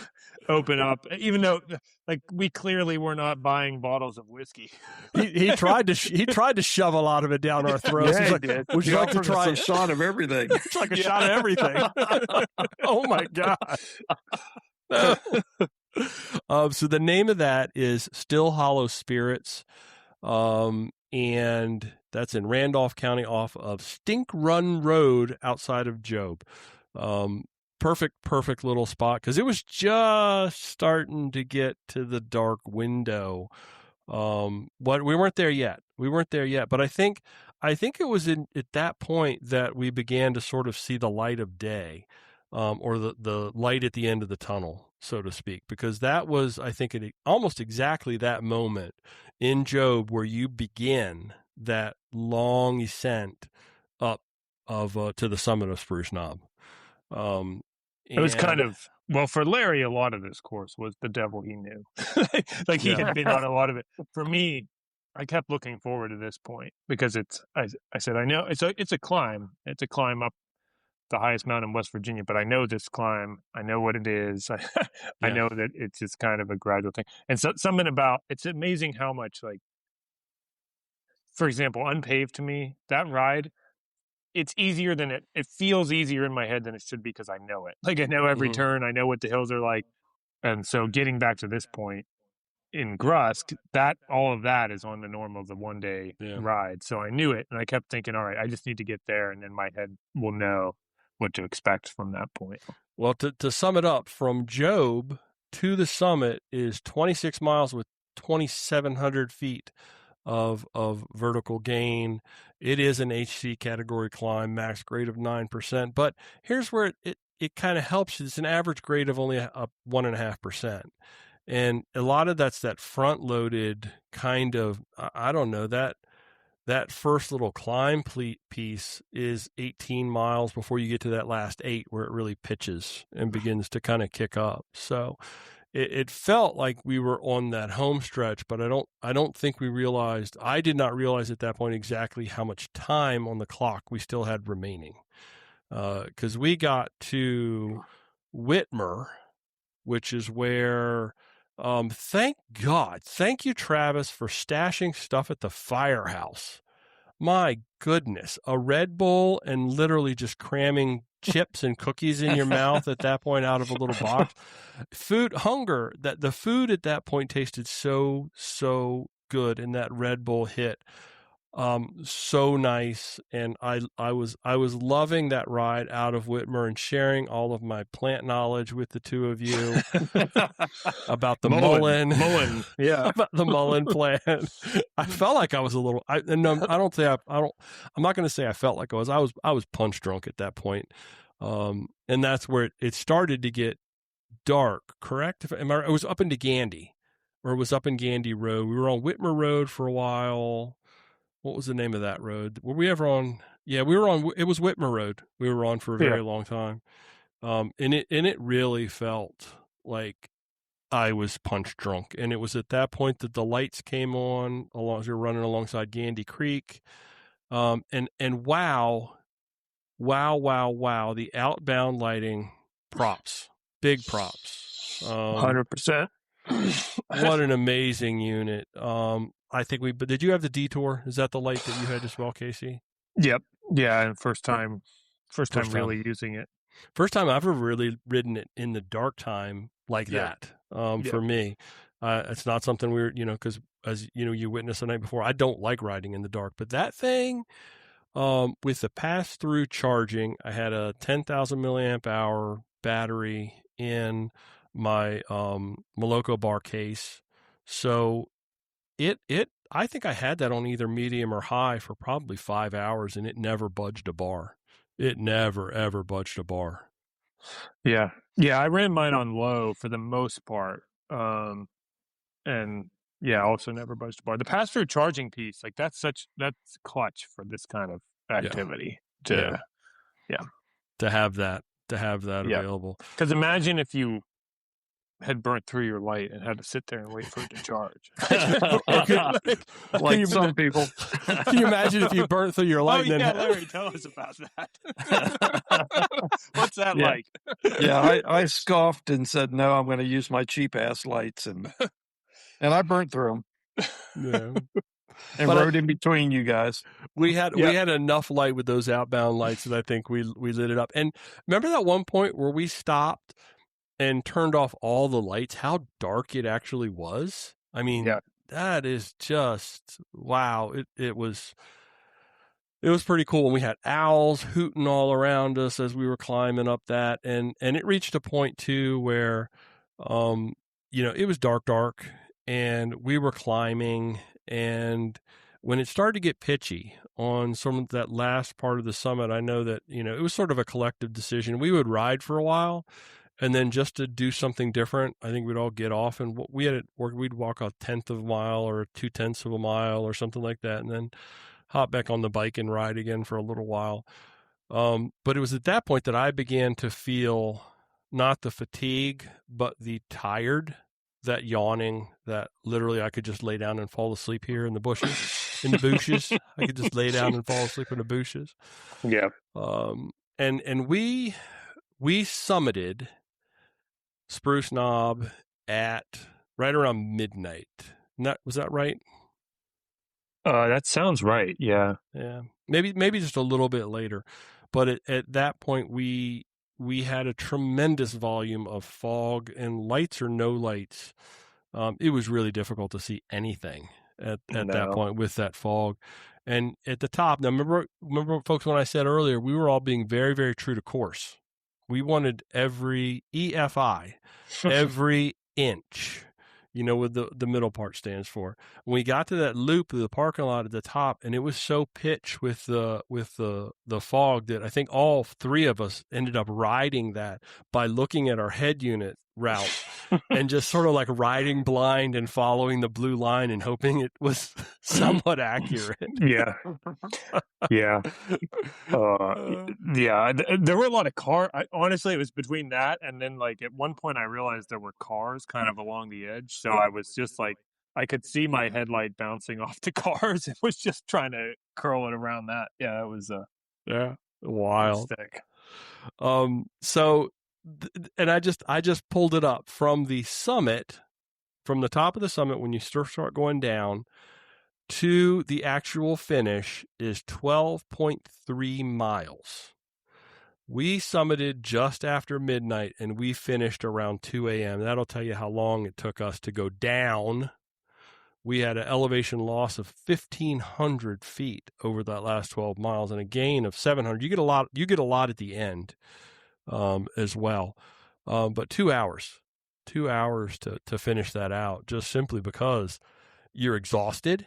open up, even though like we clearly were not buying bottles of whiskey. He tried to shove a lot of it down our throats. Yeah, He's like, would you like to try a shot of everything? It's like a shot of everything. Oh my God. So the name of that is Still Hollow Spirits. And that's in Randolph County off of Stink Run Road outside of Job. Perfect little spot because it was just starting to get to the dark window. But we weren't there yet. But I think it was at that point that we began to sort of see the light of day, or the light at the end of the tunnel, so to speak, because that was, I think, almost exactly that moment in Job where you begin that long ascent up to the summit of Spruce Knob. It was kind of, well, for Larry, a lot of this course was the devil he knew. Like he had been on a lot of it. For me, I kept looking forward to this point because I said, I know it's a climb. It's a climb up the highest mountain in West Virginia, but I know this climb. I know what it is. I know that it's just kind of a gradual thing. And so something about, it's amazing how much, like, for example, unpaved to me, that ride, it's easier than it feels easier in my head than it should be because I know it. Like I know every turn, I know what the hills are like. And so getting back to this point in GRUSK, all of that is on the norm of the 1 day ride. So I knew it and I kept thinking, all right, I just need to get there. And then my head will know what to expect from that point. Well, to sum it up, from Job to the summit is 26 miles with 2,700 feet of vertical gain. It is an HC category climb, max grade of 9%. But here's where it kind of helps. It's an average grade of only 1.5%. And a lot of that's that front loaded kind of, I don't know, that first little climb piece is 18 miles before you get to that last 8 where it really pitches and begins to kind of kick up. So it felt like we were on that home stretch, but I don't think I did not realize at that point exactly how much time on the clock we still had remaining. Because we got to Whitmer, which is where, thank you, Travis, for stashing stuff at the firehouse. My goodness, a Red Bull and literally just cramming chips and cookies in your mouth at that point out of a little box. The food at that point tasted so good, and that Red Bull hit so nice, and I was loving that ride out of Whitmer and sharing all of my plant knowledge with the two of you about the mullein, about the mullein plant. I felt like I was a little. I'm not going to say I felt like I was. I was punch drunk at that point, and that's where it started to get dark. Correct? It was up into Gandy, or it was up in Gandy Road. We were on Whitmer Road for a while. What was the name of that road? Were we ever on? Yeah, we were on. It was Whitmer Road. We were on for a very long time, and it really felt like I was punch drunk. And it was at that point that the lights came on as we were running alongside Gandy Creek. And wow, the outbound lighting, props, big props. 100%. What an amazing unit. I think but did you have the Detour? Is that the light that you had as well, Casey? Yep. Yeah, and first time really using it. First time I've ever really ridden it in the dark time like that. For me, it's not something we're, because as you witnessed the night before, I don't like riding in the dark, but that thing, with the pass-through charging, I had a 10,000 milliamp hour battery in my Moloko bar case. So I think I had that on either medium or high for probably 5 hours, and it never budged a bar. It never, ever budged a bar. Yeah. Yeah, I ran mine on low for the most part. And yeah, also never budged a bar. The pass-through charging piece, like that's clutch for this kind of activity. To have that available. Because imagine if you had burnt through your light and had to sit there and wait for it to charge. like some people. Can you imagine if you burnt through your light? Larry, tell us about that. What's that like? Yeah, I scoffed and said, no, I'm going to use my cheap-ass lights, and I burnt through them. Yeah. And rode in between you guys. We had enough light with those outbound lights that I think we lit it up. And remember that one point where we stopped and turned off all the lights, how dark it actually was? I mean, that is just, wow. It was pretty cool. And we had owls hooting all around us as we were climbing up that. And it reached a point too where, it was dark and we were climbing, and when it started to get pitchy on some of that last part of the summit, I know that, it was sort of a collective decision. We would ride for a while, and then just to do something different, I think we'd all get off, and we'd walk a 1/10 of a mile or 2/10 of a mile or something like that, and then hop back on the bike and ride again for a little while. But it was at that point that I began to feel not the fatigue, but the tired, that yawning, that literally I could just lay down and fall asleep here in the bushes, I could just lay down and fall asleep in the bushes. Yeah. And we summited Spruce Knob at right around midnight. Was that right? That sounds right. Yeah. Yeah. Maybe just a little bit later. But at that point, we had a tremendous volume of fog, and lights or no lights. It was really difficult to see anything at that point with that fog. And at the top, now remember folks, when I said earlier, we were all being very, very true to course. We wanted every EFI, every inch, what the middle part stands for. When we got to that loop of the parking lot at the top, and it was so pitched with the fog that I think all three of us ended up riding that by looking at our head unit route and just sort of like riding blind and following the blue line and hoping it was somewhat accurate. Yeah. Yeah. There were a lot of cars. Honestly, it was between that and then, like, at one point I realized there were cars kind of along the edge. So I was just like, I could see my headlight bouncing off the cars. It was just trying to curl it around that. Yeah, it was wild. Stick. And I just pulled it up from the summit, from the top of the summit when you start going down to the actual finish is 12.3 miles. We summited just after midnight and we finished around 2 a.m. That'll tell you how long it took us to go down. We had an elevation loss of 1,500 feet over that last 12 miles and a gain of 700. You get a lot at the end as well. But 2 hours to finish that out, just simply because you're exhausted.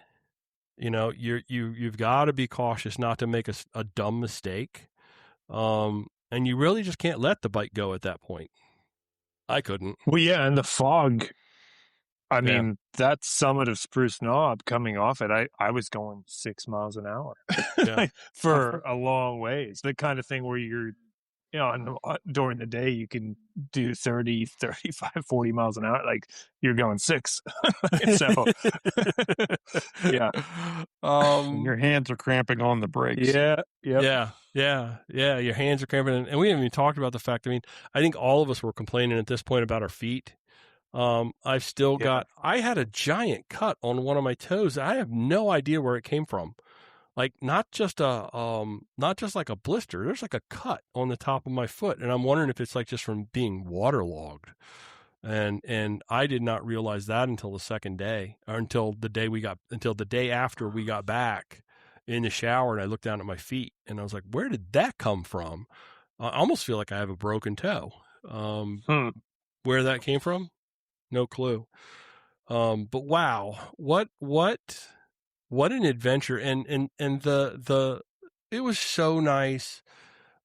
You've got to be cautious not to make a dumb mistake. And you really just can't let the bike go at that point. I couldn't. Well, yeah, and the fog. I mean, that summit of Spruce Knob coming off it, I was going 6 miles an hour for a long ways. The kind of thing where you're during the day you can do 30, 35, 40 miles an hour. Like you're going 6. So yeah. And your hands are cramping on the brakes. Yeah. Yep. Yeah. Your hands are cramping. And we haven't even talked about the fact, I think all of us were complaining at this point about our feet. I've still got, I had a giant cut on one of my toes. I have no idea where it came from. Like not just like a blister. There's like a cut on the top of my foot. And I'm wondering if it's like just from being waterlogged. And I did not realize that until the second day, or until the day after we got back in the shower, and I looked down at my feet and I was like, where did that come from? I almost feel like I have a broken toe. Where that came from? No clue. But wow, what an adventure. And it was so nice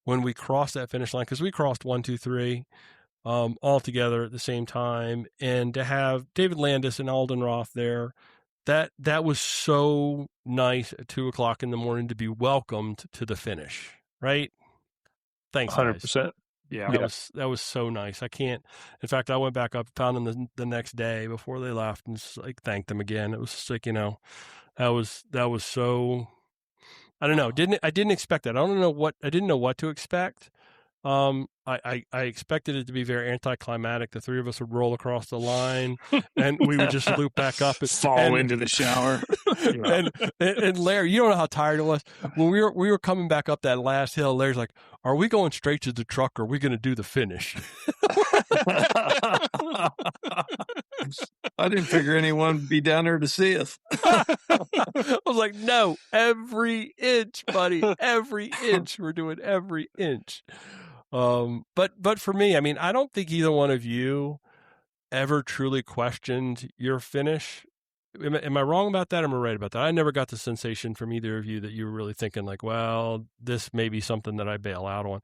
when we crossed that finish line, because we crossed 1, 2, 3 all together at the same time, and to have David Landis and Alden Roth there, that was so nice at 2:00 in the morning to be welcomed to the finish, right? Thanks, 100%. Yeah, that was so nice. I can't. In fact, I went back up, found them the next day before they left, and just like thanked them again. It was just like, that was so. I don't know. I didn't expect that. I didn't know what to expect. I expected it to be very anticlimactic. The three of us would roll across the line, and we would just loop back up and fall into the shower. and Larry, you don't know how tired it was when we were coming back up that last hill. Larry's like, "Are we going straight to the truck, or are we going to do the finish?" I didn't figure anyone would be down there to see us. I was like, "No, every inch, buddy, every inch. We're doing every inch." But for me, I don't think either one of you ever truly questioned your finish. Am I wrong about that? Or am I right about that? I never got the sensation from either of you that you were really thinking like, well, this may be something that I bail out on.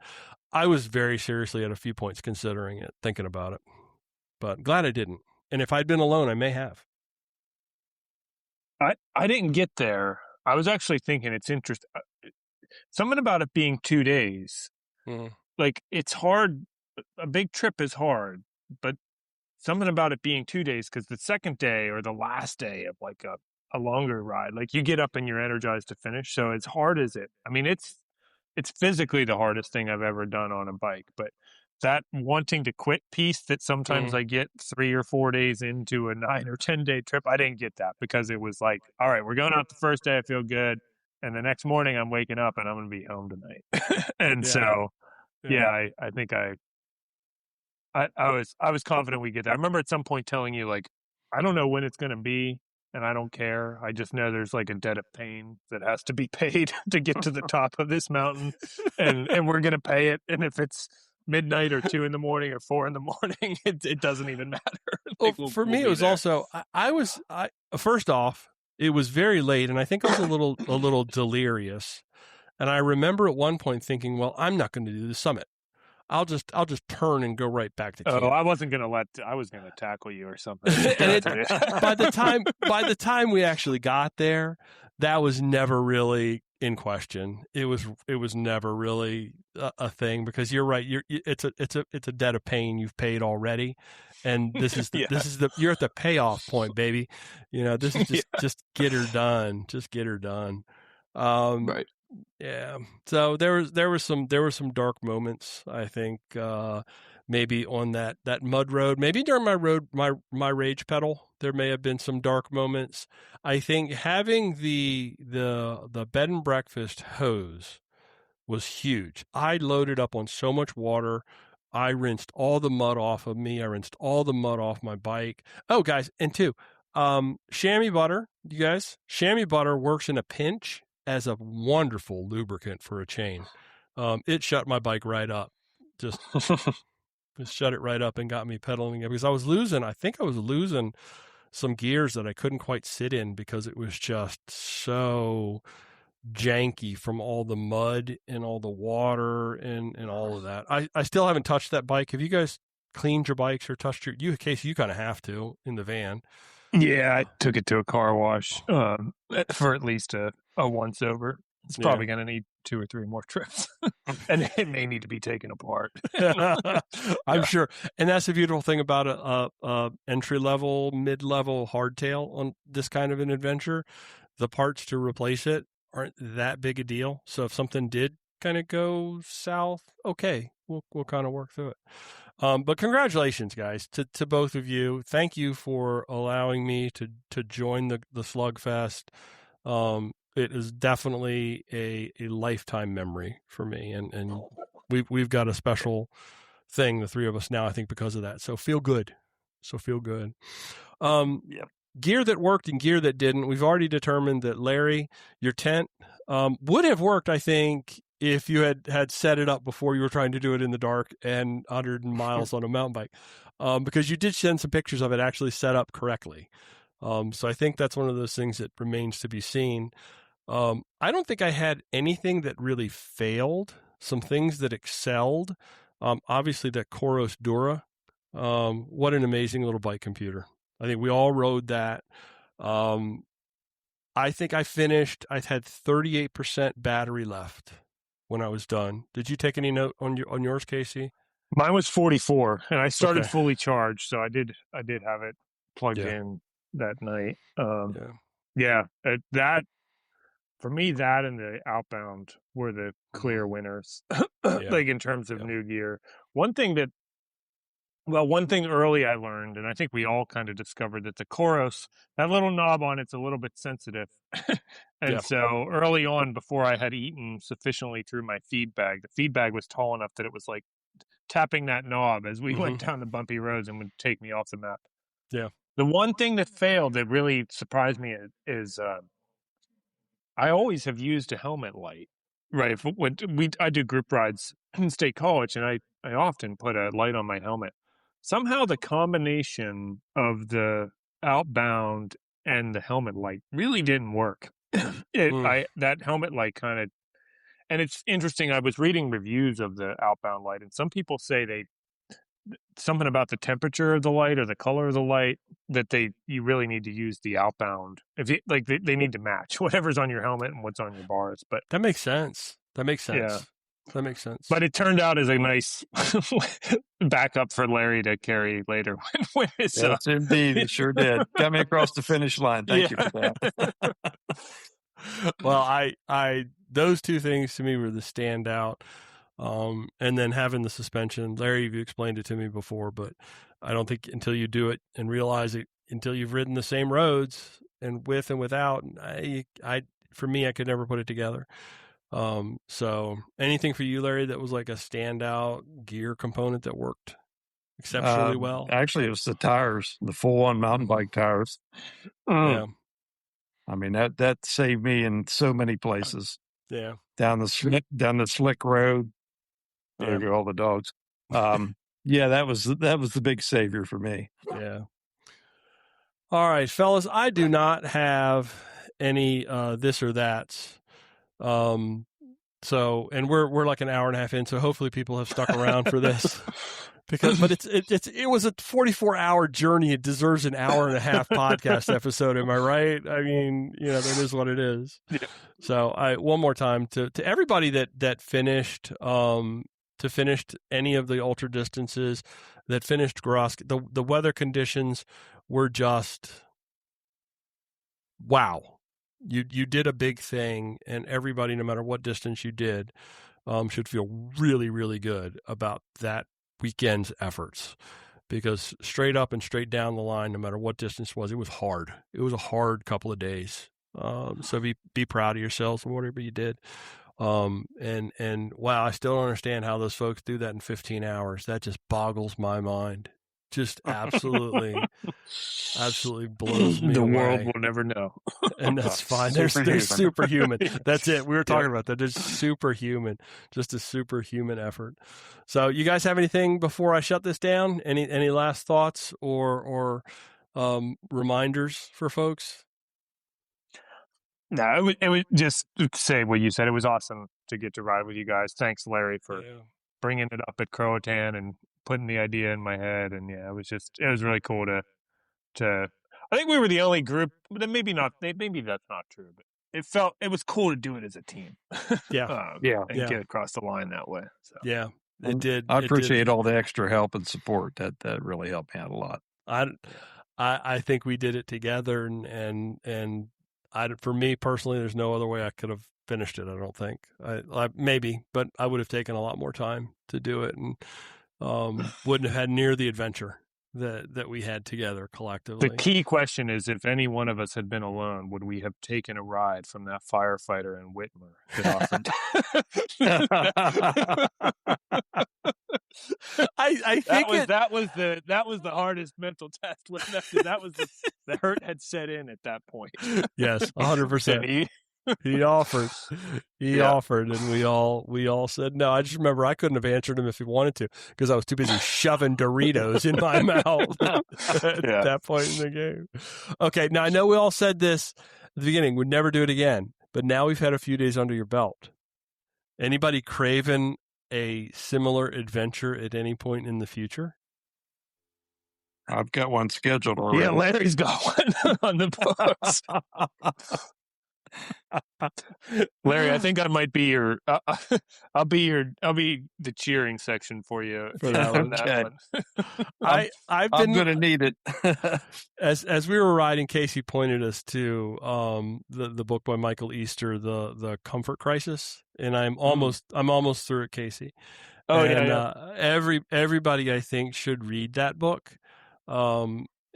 I was very seriously at a few points considering it, thinking about it, but glad I didn't. And if I'd been alone, I may have. I didn't get there. I was actually thinking it's interesting. Something about it being 2 days. Mm-hmm. Like, it's hard. A big trip is hard, but something about it being 2 days, because the second day or the last day of like a longer ride, like you get up and you're energized to finish. So as hard as it, it's physically the hardest thing I've ever done on a bike, but that wanting to quit piece that sometimes I get 3 or 4 days into a 9 or 10 day trip, I didn't get that, because it was like, all right, we're going out the first day. I feel good. And the next morning I'm waking up and I'm going to be home tonight. And so, I think I was confident we get there. I remember at some point telling you, like, I don't know when it's going to be, and I don't care. I just know there's like a debt of pain that has to be paid to get to the top of this mountain, and we're going to pay it. And if it's midnight or 2 a.m. or 4 a.m, it doesn't even matter. Well, for me, it was there. Also, I first off, it was very late, and I think I was a little delirious. And I remember at one point thinking, well, I'm not going to do the summit. I'll just turn and go right back to camp. Oh, I wasn't going to I was going to tackle you or something. And by the time we actually got there, that was never really in question. It was never really a thing, because you're right. It's a debt of pain you've paid already. And this is you're at the payoff point, baby. This is just get her done. Just get her done. Right. Yeah. So there were some dark moments, I think, maybe on that mud road, maybe during my rage pedal, there may have been some dark moments. I think having the bed and breakfast hose was huge. I loaded up on so much water. I rinsed all the mud off of me. I rinsed all the mud off my bike. Oh, guys, and chamois butter, you guys, chamois butter works in a pinch as a wonderful lubricant for a chain. It shut my bike right up. Just shut it right up and got me pedaling, because I think I was losing some gears that I couldn't quite sit in, because it was just so janky from all the mud and all the water and all of that. I still haven't touched that bike. Have you guys cleaned your bikes or touched Casey, you kind of have to in the van. Yeah, I took it to a car wash for at least a once over. It's probably going to need 2 or 3 more trips, and it may need to be taken apart. I'm sure. And that's the beautiful thing about a entry-level, mid-level hardtail on this kind of an adventure. The parts to replace it aren't that big a deal. So if something did kind of go south, okay, we'll kind of work through it. But congratulations, guys, to both of you. Thank you for allowing me to join the Slugfest. It is definitely a lifetime memory for me, and we've got a special thing, the three of us now, I think, because of that. So feel good. Yep. Gear that worked and gear that didn't. We've already determined that, Larry, your tent would have worked, I think, if you had set it up before you were trying to do it in the dark and 100 miles on a mountain bike, because you did send some pictures of it actually set up correctly. So I think that's one of those things that remains to be seen. I don't think I had anything that really failed. Some things that excelled. Obviously, that Koros Dura. What an amazing little bike computer. I think we all rode that. I think I had 38% battery left when I was done. Did you take any note on yours, Casey? Mine was 44, and I started fully charged, so I did have it plugged in that night. That for me, that and the Outbound were the clear winners, like in terms of new gear. One thing early I learned, and I think we all kind of discovered, that the Koros, that little knob on it's a little bit sensitive. And so early on, before I had eaten sufficiently through my feed bag, the feed bag was tall enough that it was like tapping that knob as we went down the bumpy roads and would take me off the map. Yeah. The one thing that failed that really surprised me is I always have used a helmet light. Right. I do group rides in State College, and I often put a light on my helmet. Somehow the combination of the Outbound and the helmet light really didn't work. That helmet light kind of, and it's interesting. I was reading reviews of the Outbound light, and some people say something about the temperature of the light or the color of the light, that you really need to use the Outbound. If you, like, they need to match whatever's on your helmet and what's on your bars. But that makes sense. Yeah. That makes sense. But it turned out as a nice backup for Larry to carry later. Yes, indeed. It sure did. Got me across the finish line. Thank you for that. Well, I those two things to me were the standout. And then having the suspension. Larry, you explained it to me before, but I don't think until you do it and realize it, until you've ridden the same roads and with and without, for me, I could never put it together. So anything for you, Larry, that was like a standout gear component that worked exceptionally well? Actually, it was the tires, the full-on mountain bike tires. Yeah. I mean, that saved me in so many places. Yeah. Down the slick road. There go all the dogs. That was the big savior for me. Yeah. All right, fellas, I do not have any this or that's. So, and we're like an hour and a half in, so hopefully people have stuck around for this. But it was a 44-hour journey. It deserves an hour and a half podcast episode. Am I right? I mean, that is what it is. Yeah. So one more time to everybody that finished, finished any of the ultra distances, that finished GRUSK, the weather conditions were just, wow. You did a big thing, and everybody, no matter what distance you did, should feel really, really good about that weekend's efforts, because straight up and straight down the line, no matter what distance it was hard. It was a hard couple of days. So be proud of yourselves and whatever you did. And wow, I still don't understand how those folks do that in 15 hours. That just boggles my mind. Just absolutely blows me away. The world will never know. And that's fine. They're superhuman. That's it. We were talking about that. They're superhuman. Just a superhuman effort. So you guys have anything before I shut this down? Any last thoughts or reminders for folks? No, it was just to say what you said. It was awesome to get to ride with you guys. Thanks, Larry, for bringing it up at Croatan and putting the idea in my head. And it was really cool to I think we were the only group, maybe that's not true, but it was cool to do it as a team. Yeah. And get across the line that way. So. Yeah, it did. I appreciate all the extra help and support. That really helped me out a lot. I think we did it together, and for me personally, there's no other way I could have finished it. I don't think I maybe, but I would have taken a lot more time to do it, and wouldn't have had near the adventure that we had together collectively. The key question is, if any one of us had been alone, would we have taken a ride from that firefighter in Whitmer that offered? I think that was the hardest mental test. That was the hurt had set in at that point. Yes, 100%. He offered, and we all said no. I just remember I couldn't have answered him if he wanted to because I was too busy shoving Doritos in my mouth at that point in the game. Okay, now I know we all said this at the beginning, we'd never do it again, but now we've had a few days under your belt. Anybody craving a similar adventure at any point in the future? I've got one scheduled already. Yeah, Larry's got one on the books. Larry, I think I might be your. I'll be the cheering section for you for that one. I'm going to need it. As we were riding, Casey pointed us to the book by Michael Easter, the Comfort Crisis, and I'm almost through it, Casey. Everybody I think should read that book.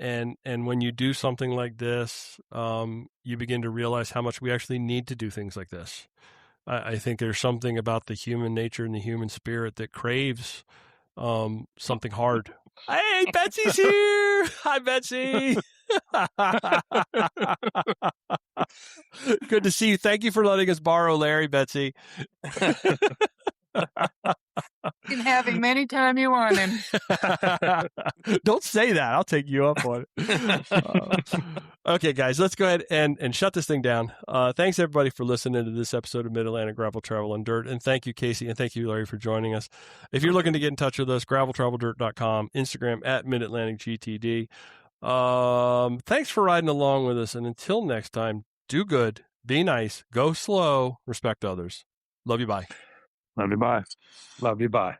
And when you do something like this, you begin to realize how much we actually need to do things like this. I think there's something about the human nature and the human spirit that craves something hard. Hey, Betsy's here! Hi, Betsy! Good to see you. Thank you for letting us borrow Larry, Betsy. You can have him anytime you want him. Don't say that. I'll take you up on it. Okay, guys, let's go ahead and shut this thing down. Thanks, everybody, for listening to this episode of Mid-Atlantic Gravel, Travel, and Dirt. And thank you, Casey, and thank you, Larry, for joining us. If you're looking to get in touch with us, graveltraveldirt.com, Instagram at MidAtlanticGTD. Thanks for riding along with us. And until next time, do good, be nice, go slow, respect others. Love you, bye. Love you, bye. Love you, bye.